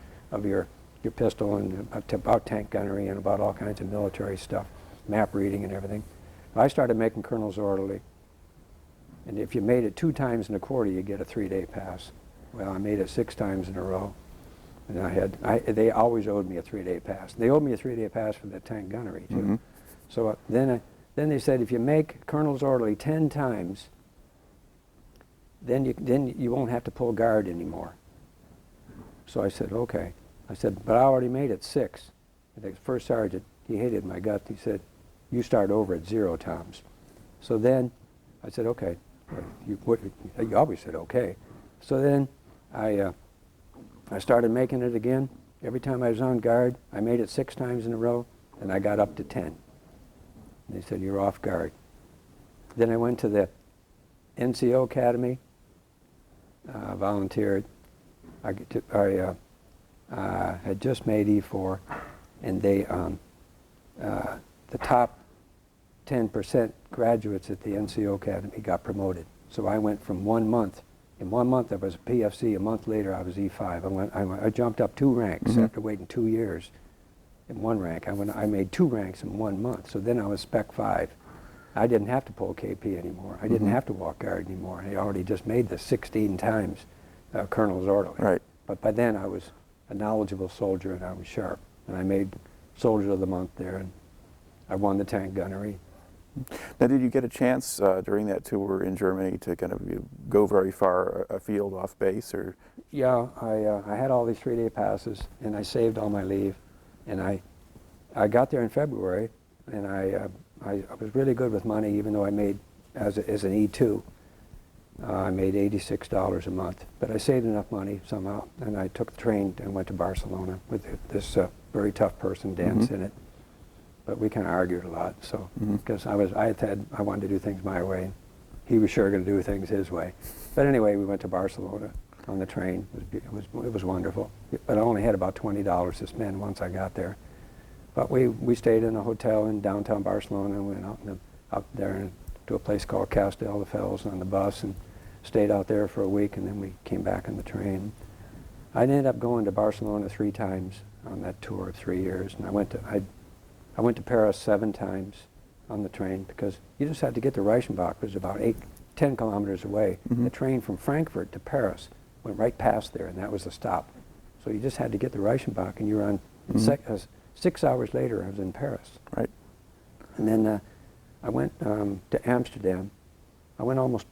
pistol, and about tank gunnery, and about all kinds of military stuff, map reading and everything. I started making colonel's orderly. And if you made it 2 times in a quarter, you get a 3-day pass. Well, I made it 6 times in a row. And they always owed me a 3-day pass. They owed me a 3-day pass for the tank gunnery too. So then they said, if you make colonel's orderly 10 times, then you won't have to pull guard anymore. So I said, okay. I said, but I already made it 6. And the first sergeant, he hated my guts. He said, you start over at 0, Toms. So then I said, okay. Well, you always said okay. So then I started making it again. Every time I was on guard, I made it 6 times in a row, and I got up to 10. And they said, you're off guard. Then I went to the NCO Academy, volunteered. I had just made E4, and they, the top 10% graduates at the NCO Academy got promoted. So I went from 1 month. In 1 month I was a PFC. A month later I was E5. I jumped up 2 ranks after waiting 2 years. In 1 rank, I made 2 ranks in 1 month. So then I was Spec 5. I didn't have to pull KP anymore. I didn't have to walk guard anymore. I already just made this 16 times colonel's orderly. Right. But by then I was a knowledgeable soldier, and I was sharp. And I made Soldier of the Month there, and I won the tank gunnery. Now, did you get a chance during that tour in Germany to kind of go very far afield off base, or? Yeah, I had all these 3-day passes, and I saved all my leave, and I got there in February, and I was really good with money, even though I made as an E2, I made $86 a month, but I saved enough money somehow, and I took the train and went to Barcelona with this very tough person, Dan Sinnott. But we kind of argued a lot, so because I wanted to do things my way. He was sure going to do things his way. But anyway, we went to Barcelona on the train. It was wonderful. But I only had about $20 to spend once I got there. But we stayed in a hotel in downtown Barcelona, and went out there to a place called Castelldefels on the bus, and stayed out there for a week, and then we came back on the train. I ended up going to Barcelona 3 times on that tour of 3 years, and I went to Paris 7 times on the train, because you just had to get to Reichenbach. It was about 10 kilometers away. The train from Frankfurt to Paris went right past there, and that was the stop. So you just had to get to Reichenbach, and you were on 6 hours later, I was in Paris. Right. And then I went to Amsterdam. I went almost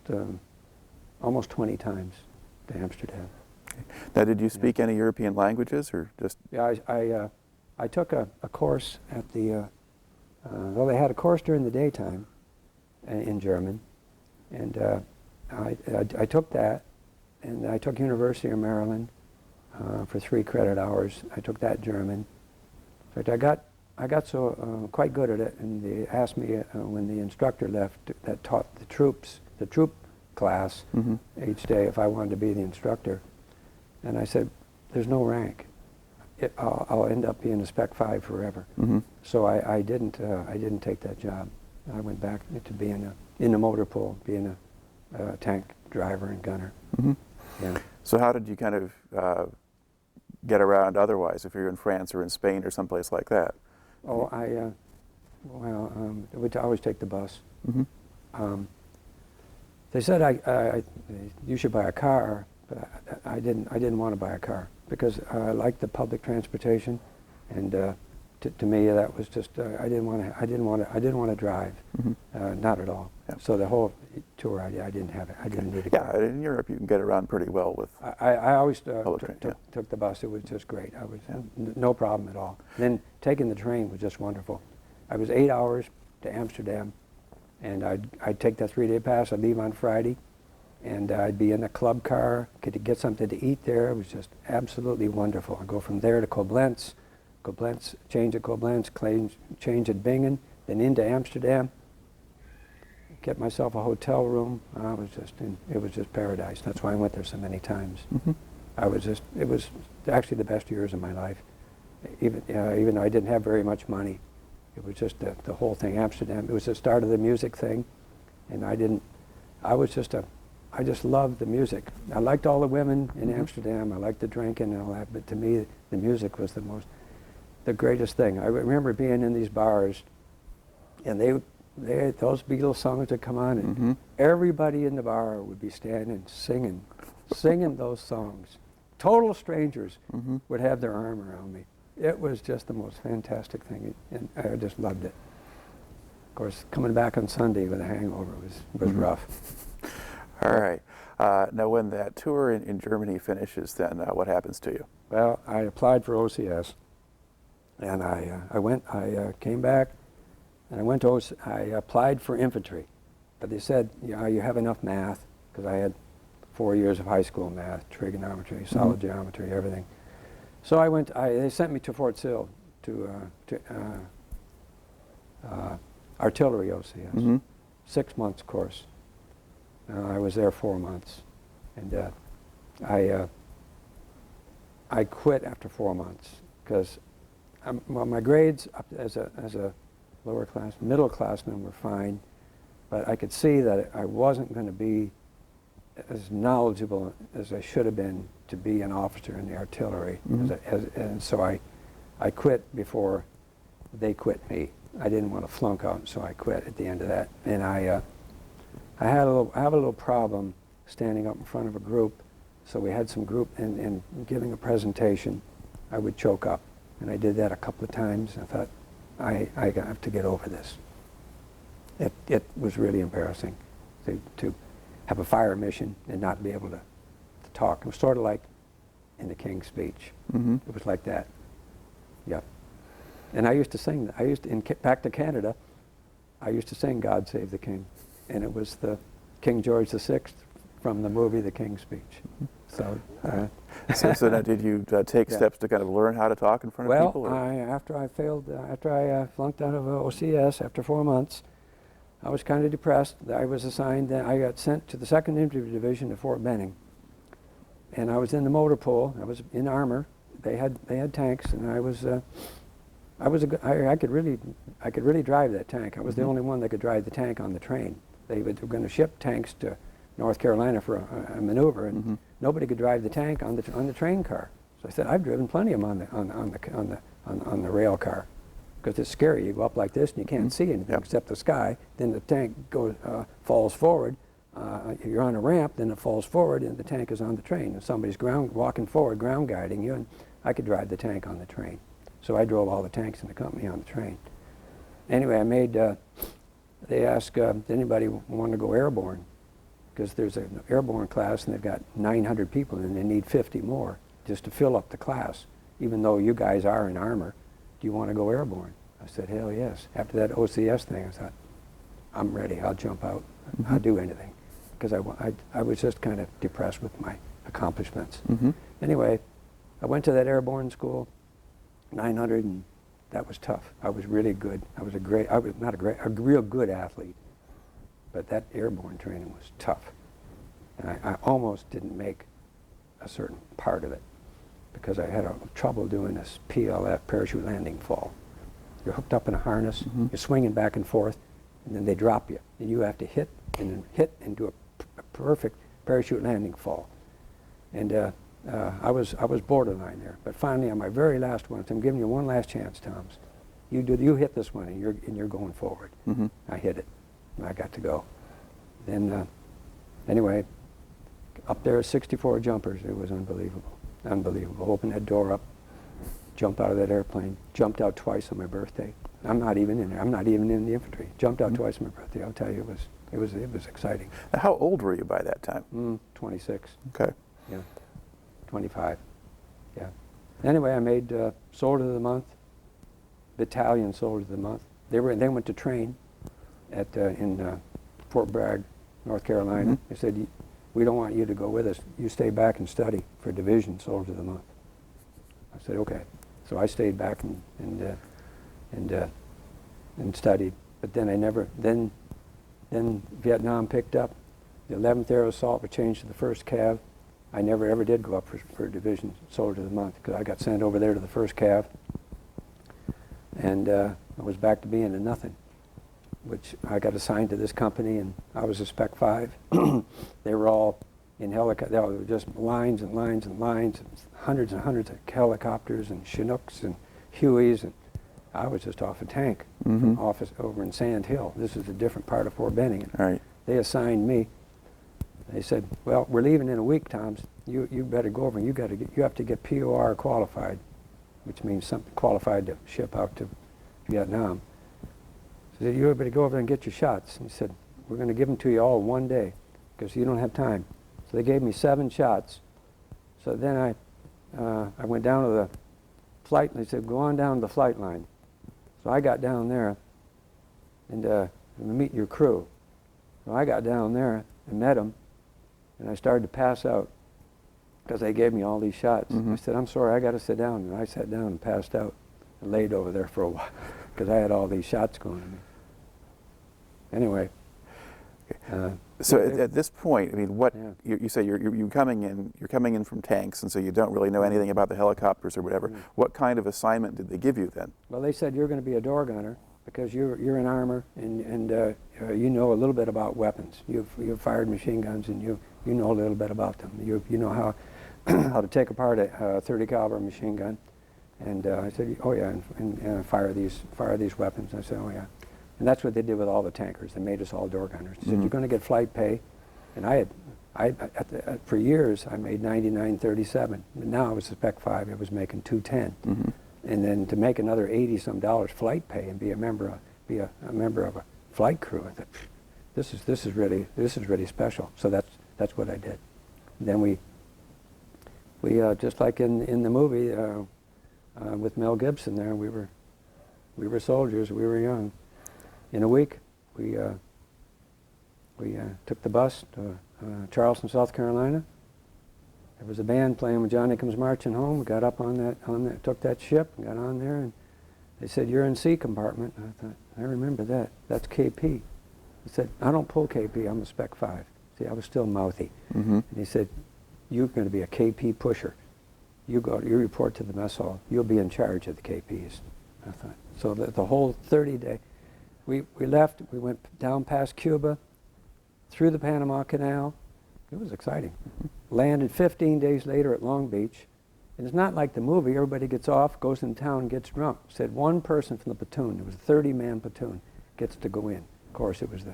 20 times to Amsterdam. Now, did you speak any European languages, or just? Yeah, I took a course at the, well, they had a course during the daytime in German, and I took that, and I took University of Maryland for 3 credit hours. I took that German. In fact, I got so quite good at it, and they asked me when the instructor left that taught the troop class each day, if I wanted to be the instructor, and I said, "There's no rank. I'll end up being a Spec 5 forever." So I didn't take that job. I went back to being in the motor pool, being a tank driver and gunner. Yeah. So how did you kind of get around otherwise, if you're in France or in Spain or someplace like that? Oh, I would always take the bus. They said you should buy a car, but I didn't want to buy a car, because I liked the public transportation, and to me that was just I didn't want to drive, not at all. Yeah. So the whole tour I didn't have it. I didn't need a car. Yeah, in Europe you can get around pretty well with. I always took the bus. It was just great. I was no problem at all. Then taking the train was just wonderful. I was 8 hours to Amsterdam, and I'd take that 3-day pass. I'd leave on Friday, and I'd be in a club car, could get something to eat there. It was just absolutely wonderful. I'd go from there to Koblenz, change at Koblenz, change at Bingen, then into Amsterdam, get myself a hotel room. It was just paradise. That's why I went there so many times. It was actually the best years of my life. Even though I didn't have very much money, it was just the whole thing. Amsterdam, it was the start of the music thing, and I just loved the music. I liked all the women in Amsterdam. I liked the drinking and all that, but to me, the music was the greatest thing. I remember being in these bars, and those Beatles songs would come on, and everybody in the bar would be standing singing those songs. Total strangers would have their arm around me. It was just the most fantastic thing, and I just loved it. Of course, coming back on Sunday with a hangover was rough. All right. Now, when that tour in Germany finishes, then what happens to you? Well, I applied for OCS, and I came back, and I applied for infantry, but they said, yeah, you have enough math, because I had 4 years of high school math, trigonometry, solid geometry, everything. So they sent me to Fort Sill to artillery OCS, 6 months course. I was there 4 months, and I quit after 4 months because my grades up as a lower class, middle classman were fine, but I could see that I wasn't going to be as knowledgeable as I should have been to be an officer in the artillery, and so I quit before they quit me. I didn't want to flunk out, so I quit at the end of that, and I have a little problem standing up in front of a group, so we had some group, and giving a presentation, I would choke up. And I did that a couple of times. I thought, I have to get over this. It was really embarrassing to have a fire mission and not be able to talk. It was sort of like in the King's Speech. It was like that. Yeah. And I used to sing, back to Canada, I used to sing God Save the King. And it was the King George VI from the movie The King's Speech. So, so now did you take steps to kind of learn how to talk in front of people? Well, after I flunked out of OCS after 4 months, I was kind of depressed. I was assigned, I got sent to the 2nd Infantry Division at Fort Benning. And I was in the motor pool. I was in armor. They had tanks, and I could really drive that tank. I was the only one that could drive the tank on the train. They were going to ship tanks to North Carolina for a maneuver, and nobody could drive the tank on the train car. So I said, I've driven plenty of them on the rail car, because it's scary. You go up like this and you can't see anything except the sky. Then the tank falls forward. You're on a ramp, then it falls forward, and the tank is on the train. And somebody's walking forward, ground guiding you, and I could drive the tank on the train. So I drove all the tanks in the company on the train. Anyway, they asked, did anybody want to go airborne? Because there's an airborne class, and they've got 900 people, and they need 50 more just to fill up the class. Even though you guys are in armor, do you want to go airborne? I said, hell yes. After that OCS thing, I thought, I'm ready. I'll jump out. I'll do anything. Because I was just kind of depressed with my accomplishments. Anyway, I went to that airborne school, 900, and that was tough. I was really good. I was a real good athlete. But that airborne training was tough. And I almost didn't make a certain part of it because I had trouble doing this PLF, parachute landing fall. You're hooked up in a harness, you're swinging back and forth, and then they drop you. And you have to hit and do a perfect parachute landing fall. And I was borderline there. But finally, on my very last one, I'm giving you one last chance, Toms. You hit this one, and you're going forward. I hit it. I got to go. Then, anyway, up there, 64 jumpers. It was unbelievable, unbelievable. Opened that door up, jumped out of that airplane, jumped out twice on my birthday. I'm not even in there. I'm not even in the infantry. Jumped out twice on my birthday. I'll tell you, it was exciting. Now, how old were you by that time? 26. Okay. Yeah, 25. Yeah. Anyway, I made Soldier of the Month, Battalion Soldier of the Month. They went to train in Fort Bragg, North Carolina. They said, we don't want you to go with us. You stay back and study for Division Soldier of the Month. I said, okay. So I stayed back and studied. But then Then Vietnam picked up. The 11th Air Assault were changed to the 1st Cav. I never ever did go up for Division Soldier of the Month because I got sent over there to the 1st Cav. And I was back to being a nothing, which I got assigned to this company, and I was a Spec 5. They were all in helicopters. There were just lines and lines and lines, and hundreds of helicopters and Chinooks and Hueys, and I was just off a tank from office over in Sand Hill. This is a different part of Fort Benning. Right. They assigned me. They said, "Well, we're leaving in a week, Toms. You better go over and you have to get POR qualified, which means something qualified to ship out to Vietnam." So you better go over there and get your shots. And he said, "We're going to give them to you all one day because you don't have time." So they gave me 7 shots. So then I went down to the flight, and they said, "Go on down to the flight line." So I got down there and meet your crew. So I got down there and met them, and I started to pass out because they gave me all these shots. I said, "I'm sorry, I got to sit down." And I sat down and passed out and laid over there for a while because I had all these shots going to me. Anyway. So at this point, I mean, what Yeah. you say you're coming in from tanks, and so you don't really know anything about the helicopters or whatever. What kind of assignment did they give you then? Well, they said you're going to be a door gunner because you're in armor and you know a little bit about weapons. You've fired machine guns and you know a little bit about them. You know how how to take apart a 30 caliber machine gun. And I said, "Oh yeah, and fire these weapons." I said, "Oh yeah." And that's what they did with all the tankers. They made us all door gunners. They said, "You're going to get flight pay." And for years, I made 99.37. Now I was a Spec 5. I was making 210. And then to make another $80-some flight pay and be a member of a flight crew, I thought, this is really special. So that's what I did. And then we just like in the movie with Mel Gibson there, we were soldiers. We were young. In a week, we took the bus to Charleston, South Carolina. There was a band playing when Johnny Comes Marching Home. We got up on that, took that ship, got on there, and they said, "You're in C compartment." And I thought, I remember that. That's KP. I said, "I don't pull KP. I'm a Spec 5. See, I was still mouthy. And he said, "You're going to be a KP pusher. You report to the mess hall. You'll be in charge of the KPs." I thought, so the whole 30-day. We left, we went down past Cuba, through the Panama Canal. It was exciting. Landed 15 days later at Long Beach. And it's not like the movie, everybody gets off, goes in town, and gets drunk. Said one person from the platoon, it was a 30-man platoon, gets to go in. Of course, it was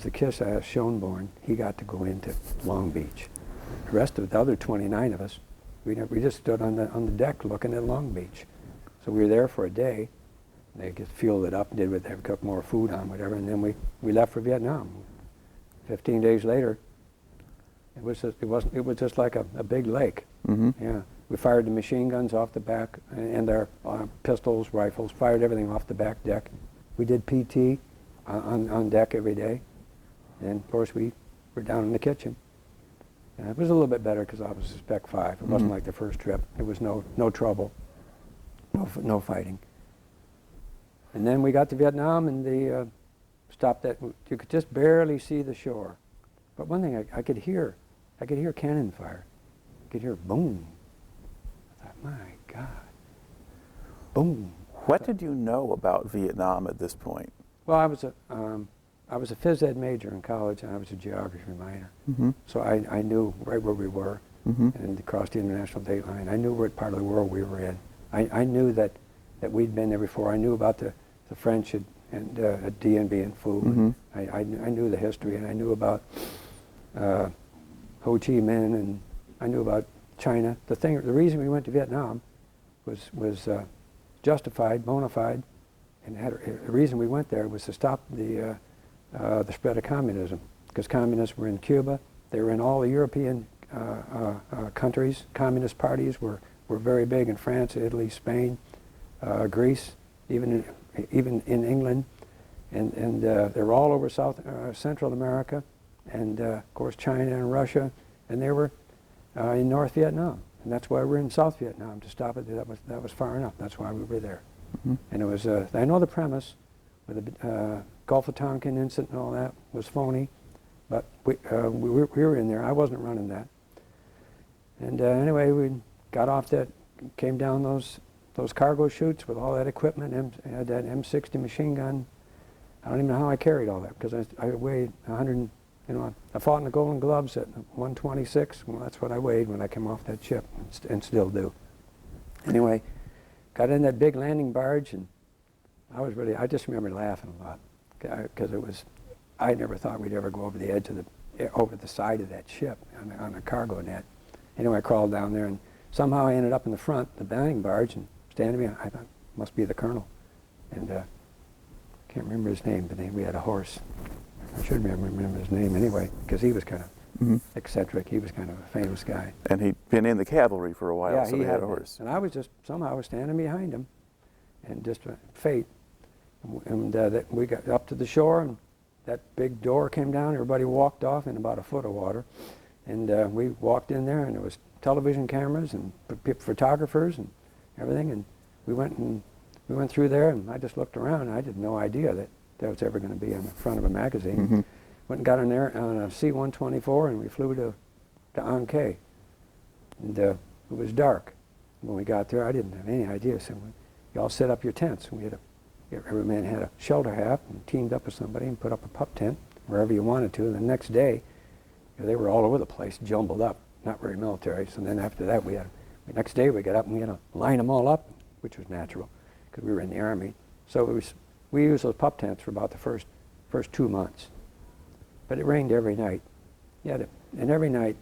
the Kiss-ass Schoenborn. He got to go into Long Beach. The rest of the other 29 of us, we just stood on the deck looking at Long Beach. So we were there for a day. They just fueled it up and did what they cooked more food on, whatever, and then we left for Vietnam. 15 days later, it was just like a big lake. Yeah, we fired the machine guns off the back and our pistols, rifles, fired everything off the back deck. We did PT on deck every day, and of course we were down in the kitchen. It was a little bit better because I was a Spec 5. It wasn't like the first trip. It was no trouble, no fighting. And then we got to Vietnam, and they stopped that. You could just barely see the shore. But one thing I could hear cannon fire. I could hear boom. I thought, my God, boom. What did you know about Vietnam at this point? Well, I was a phys ed major in college, and I was a geography minor. So I knew right where we were, and across the international date line. I knew what part of the world we were in. I knew that we'd been there before. I knew about the French and Dien Bien Phu. I knew the history, and I knew about Ho Chi Minh, and I knew about China. The reason we went to Vietnam was justified, bona fide, and the reason we went there was to stop the spread of communism, because communists were in Cuba. They were in all the European countries. Communist parties were very big in France, Italy, Spain, Greece, even in England, and they were all over Central America, and of course China and Russia, and they were in North Vietnam, and that's why we're in South Vietnam, to stop it. That was far enough. That's why we were there. And it was I know the premise with the Gulf of Tonkin incident and all that was phony. But we were in there. I wasn't running that. And anyway, we got off that, came down those cargo chutes with all that equipment. I had that M60 machine gun. I don't even know how I carried all that because I weighed 100. You know, I fought in the Golden Gloves at 126. Well, that's what I weighed when I came off that ship, and still do. Anyway, got in that big landing barge, and I just remember laughing a lot because I never thought we'd ever go over the edge of over the side of that ship on a cargo net. Anyway, I crawled down there, and somehow I ended up in the front, the landing barge, and standing behind, I thought, must be the colonel. And can't remember his name, but we had a horse. I should remember his name anyway, because he was kind of eccentric. He was kind of a famous guy. And he'd been in the cavalry for a while, Yeah, so he had a horse. And I was just somehow standing behind him, and just fate. And we got up to the shore, and that big door came down. Everybody walked off in about a foot of water. And we walked in there, and there was television cameras and photographers and everything. And we went through there, and I just looked around, and I had no idea that was ever going to be on the front of a magazine. Went and got in there on a C-124, and we flew to Ankh. And it was dark when we got there. I didn't have any idea. So you all set up your tents. And every man had a shelter half and teamed up with somebody and put up a pup tent wherever you wanted to. And the next day, they were all over the place, jumbled up, not very military. So then after that, the next day we got up and we had to line them all up, which was natural because we were in the Army. So we used those pup tents for about the first 2 months. But it rained every night. And every night,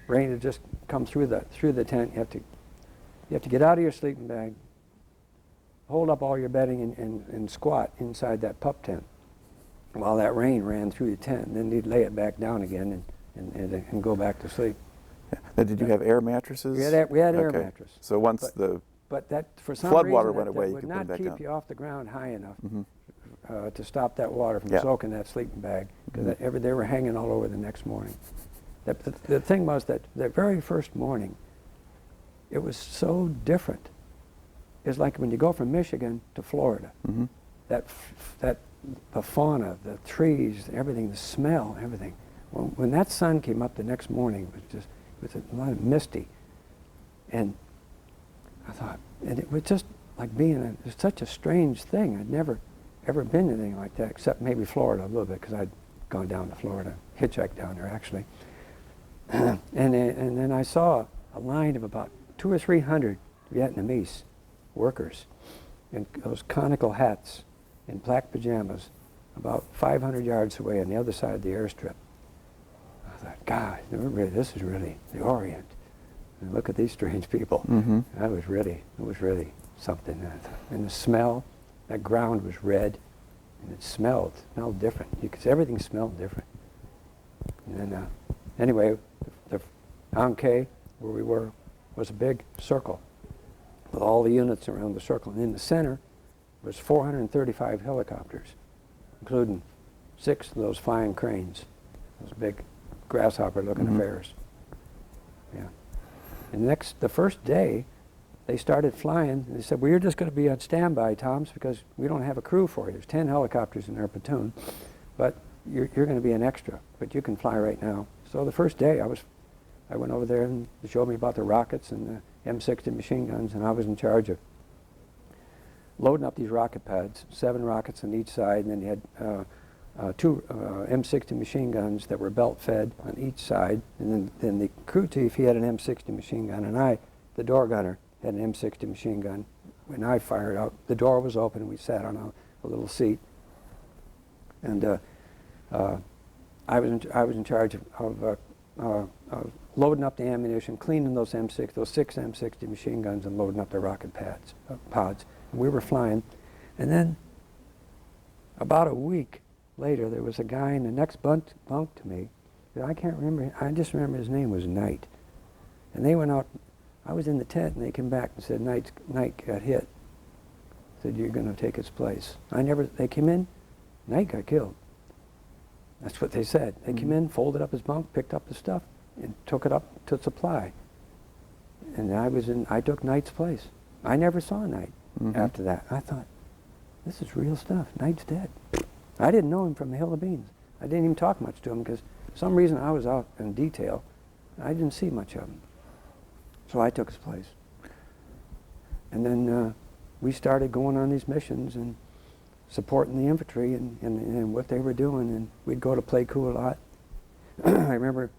rain would just come through the tent. You have to get out of your sleeping bag, hold up all your bedding, and squat inside that pup tent while that rain ran through the tent. And then you'd lay it back down again and go back to sleep. Yeah. Now, did you have air mattresses? We had air mattress. So once but that for some floodwater reason, went away, you would could put it not back keep down. you off the ground high enough to stop that water from Yeah. soaking that sleeping bag, because they were hanging all over the next morning. The thing was that the very first morning, it was so different. It's like when you go from Michigan to Florida. The fauna, the trees, everything, the smell, everything. When that sun came up the next morning, it was a lot of misty, and I thought, and it was just like it's such a strange thing. I'd never ever been to anything like that, except maybe Florida a little bit, because I'd gone down to Florida, hitchhiked down there actually. And then I saw a line of about 200 or 300 Vietnamese workers in those conical hats in black pajamas about 500 yards away on the other side of the airstrip. I thought, God, this is really the Orient. And look at these strange people. It was really something. And the smell, that ground was red, and it smelled different. Because everything smelled different. And then, anyway, the Ankh, where we were, was a big circle with all the units around the circle. And in the center was 435 helicopters, including 6 of those flying cranes, those big grasshopper-looking affairs. Yeah. And the first day, they started flying, and they said, well, you're just going to be on standby, Toms, because we don't have a crew for you. There's 10 helicopters in our platoon, but you're going to be an extra, but you can fly right now. So the first day, I went over there, and they showed me about the rockets and the M60 machine guns, and I was in charge of loading up these rocket pads, 7 rockets on each side, and then you had 2 M60 machine guns that were belt-fed on each side, and then the crew chief, he had an M60 machine gun, and I, the door gunner, had an M60 machine gun. When I fired out, the door was open, and we sat on a little seat, and I was in charge of loading up the ammunition, cleaning those 6 M60 machine guns, and loading up the rocket pods. And we were flying, and then about a week later, there was a guy in the next bunk to me. I can't remember. I just remember his name was Knight. And they went out. I was in the tent, and they came back and said, Knight got hit. Said, you're going to take his place. They came in, Knight got killed. That's what they said. They came in, folded up his bunk, picked up the stuff, and took it up to supply. And I took Knight's place. I never saw Knight after that. I thought, this is real stuff. Knight's dead. I didn't know him from the Hill of Beans. I didn't even talk much to him because for some reason I was out in detail. I didn't see much of him. So I took his place. And then we started going on these missions and supporting the infantry and what they were doing, and we'd go to Pleiku a lot. I remember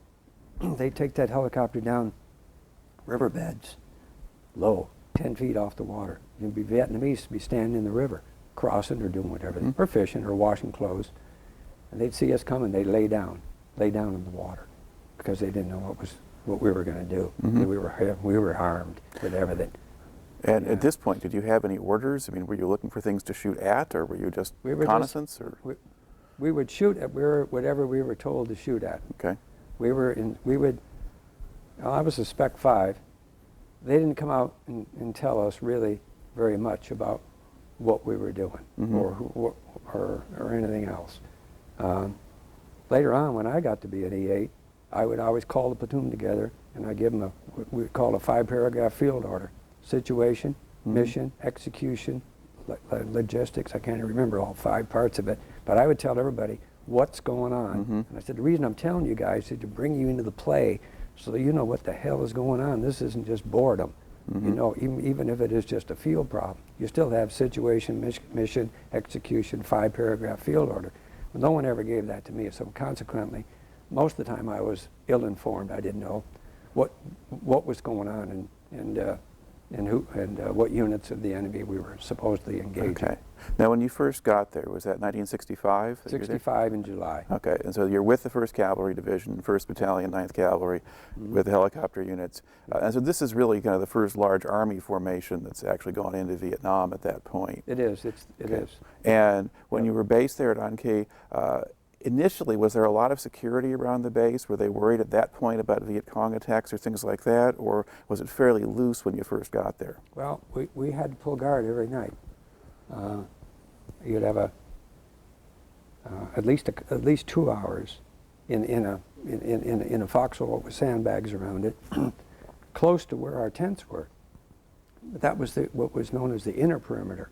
they'd take that helicopter down riverbeds, low, 10 feet off the water. You'd be Vietnamese to be standing in the river, crossing or doing whatever, or fishing or washing clothes. And they'd see us coming, they'd lay down in the water because they didn't know what we were going to do. We were armed with everything. And at this point, did you have any orders? I mean, were you looking for things to shoot at, or were you just reconnaissance? We would shoot at whatever we were told to shoot at. Okay. I was a Spec 5. They didn't come out and tell us really very much about what we were doing or anything else. Later on, when I got to be an E8, I would always call the platoon together and I'd give them what we call a 5-paragraph field order. Situation, mission, execution, logistics. I can't remember all 5 parts of it, but I would tell everybody what's going on. And I said, the reason I'm telling you guys is to bring you into the play so that you know what the hell is going on. This isn't just boredom. You know, even if it is just a field problem, you still have situation, mission, execution, 5-paragraph field order. But no one ever gave that to me, so consequently, most of the time I was ill-informed. I didn't know what was going on and what units of the enemy we were supposedly engaging. Okay. Now, when you first got there, was that 1965? 65 in July. Okay, and so you're with the 1st Cavalry Division, 1st Battalion, 9th Cavalry, with the helicopter units. And so this is really kind of the first large Army formation that's actually gone into Vietnam at that point. It is. It is. And when you were based there at An Khe, initially, was there a lot of security around the base? Were they worried at that point about Viet Cong attacks or things like that? Or was it fairly loose when you first got there? Well, we had to pull guard every night. You'd have at least 2 hours in a foxhole with sandbags around it, close to where our tents were. But that was what was known as the inner perimeter.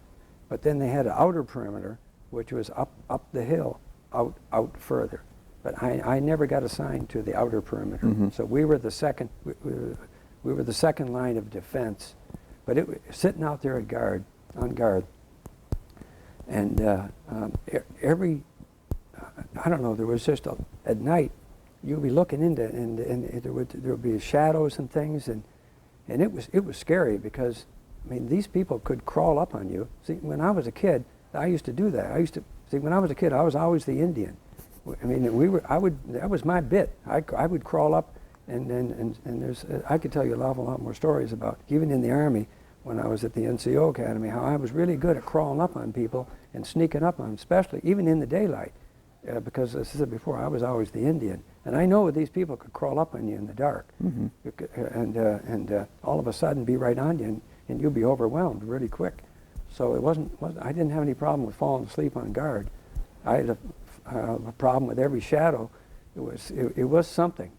But then they had an outer perimeter, which was up the hill, out further. But I never got assigned to the outer perimeter. So we were the second. We were the second line of defense. But sitting out there on guard. And I don't know, there was just at night, you'd be looking into, and there would be shadows and things, and it was scary because, I mean, these people could crawl up on you. See, when I was a kid, I used to do that. When I was a kid, I was always the Indian. I mean, that was my bit. I would crawl up, and I could tell you an awful lot more stories about, even in the Army, when I was at the NCO Academy, how I was really good at crawling up on people and sneaking up on them, especially even in the daylight, because as I said before, I was always the Indian, and I know these people could crawl up on you in the dark, and all of a sudden be right on you, and you'll be overwhelmed really quick. So I didn't have any problem with falling asleep on guard. I had a problem with every shadow. It was something.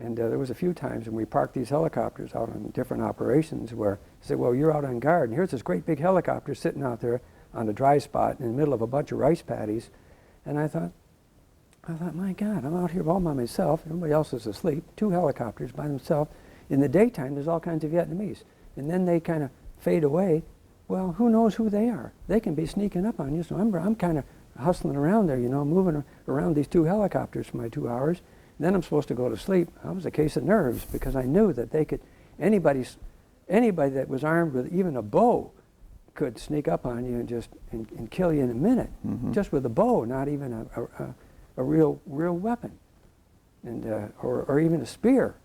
And there was a few times when we parked these helicopters out on different operations where I said, well, you're out on guard, and here's this great big helicopter sitting out there on a dry spot in the middle of a bunch of rice paddies. And I thought, my God, I'm out here all by myself. Everybody else is asleep. 2 helicopters by themselves. In the daytime, there's all kinds of Vietnamese. And then they kind of fade away. Well, who knows who they are? They can be sneaking up on you. So I'm kind of hustling around there, you know, moving around these 2 helicopters for my 2 hours. Then I'm supposed to go to sleep. I was a case of nerves because I knew that they could, anybody that was armed with even a bow could sneak up on you and kill you in a minute, just with a bow, not even a real weapon, and or even a spear.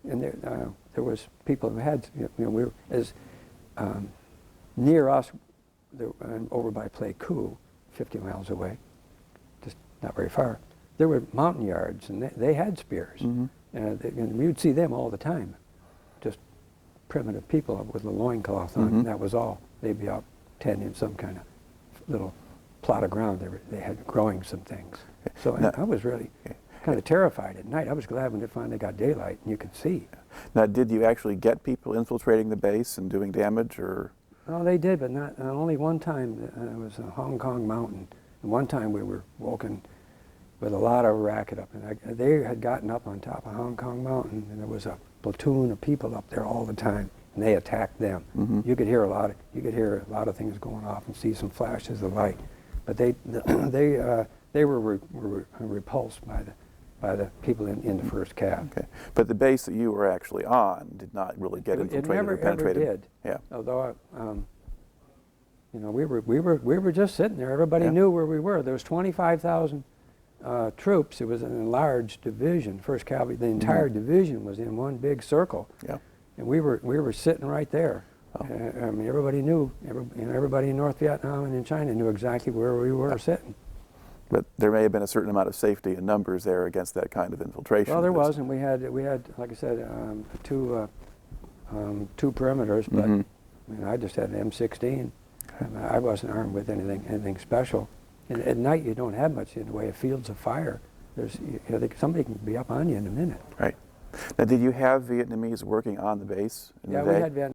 And there was people who had, you know, we were as near us, over by Pleiku, 50 miles away, just not very far. There were mountain yards, and they had spears. And you'd see them all the time, just primitive people with a loincloth on, and that was all. They'd be out tending some kind of little plot of ground they had growing some things. So I was really kind of terrified at night. I was glad when it finally got daylight and you could see. Now, did you actually get people infiltrating the base and doing damage, or? Well, they did, but not only one time. It was a Hong Kong mountain. And one time we were woken with a lot of racket up, and they had gotten up on top of Hong Kong mountain, and there was a platoon of people up there all the time, and they attacked them. You could hear a lot of things going off and see some flashes of light, but they were repulsed by the people in the first Cav. Okay, but the base that you were actually on did not really get infiltrated It never or penetrated. ever did. Yeah. Although, you know, we were just sitting there. Everybody knew where we were. There was 25,000 troops. It was an enlarged division. First Cavalry, the entire division was in one big circle. Yeah. And we were sitting right there. Oh. I mean, everybody knew. Everybody in North Vietnam and in China knew exactly where we were sitting. But there may have been a certain amount of safety in numbers there against that kind of infiltration. Well, there was, and we had, like I said, two perimeters. But I mean, I just had an M16. I wasn't armed with anything special. And at night, you don't have much in the way of fields of fire. Somebody can be up on you in a minute. Right. Now, did you have Vietnamese working on the base in the day? Yeah, we had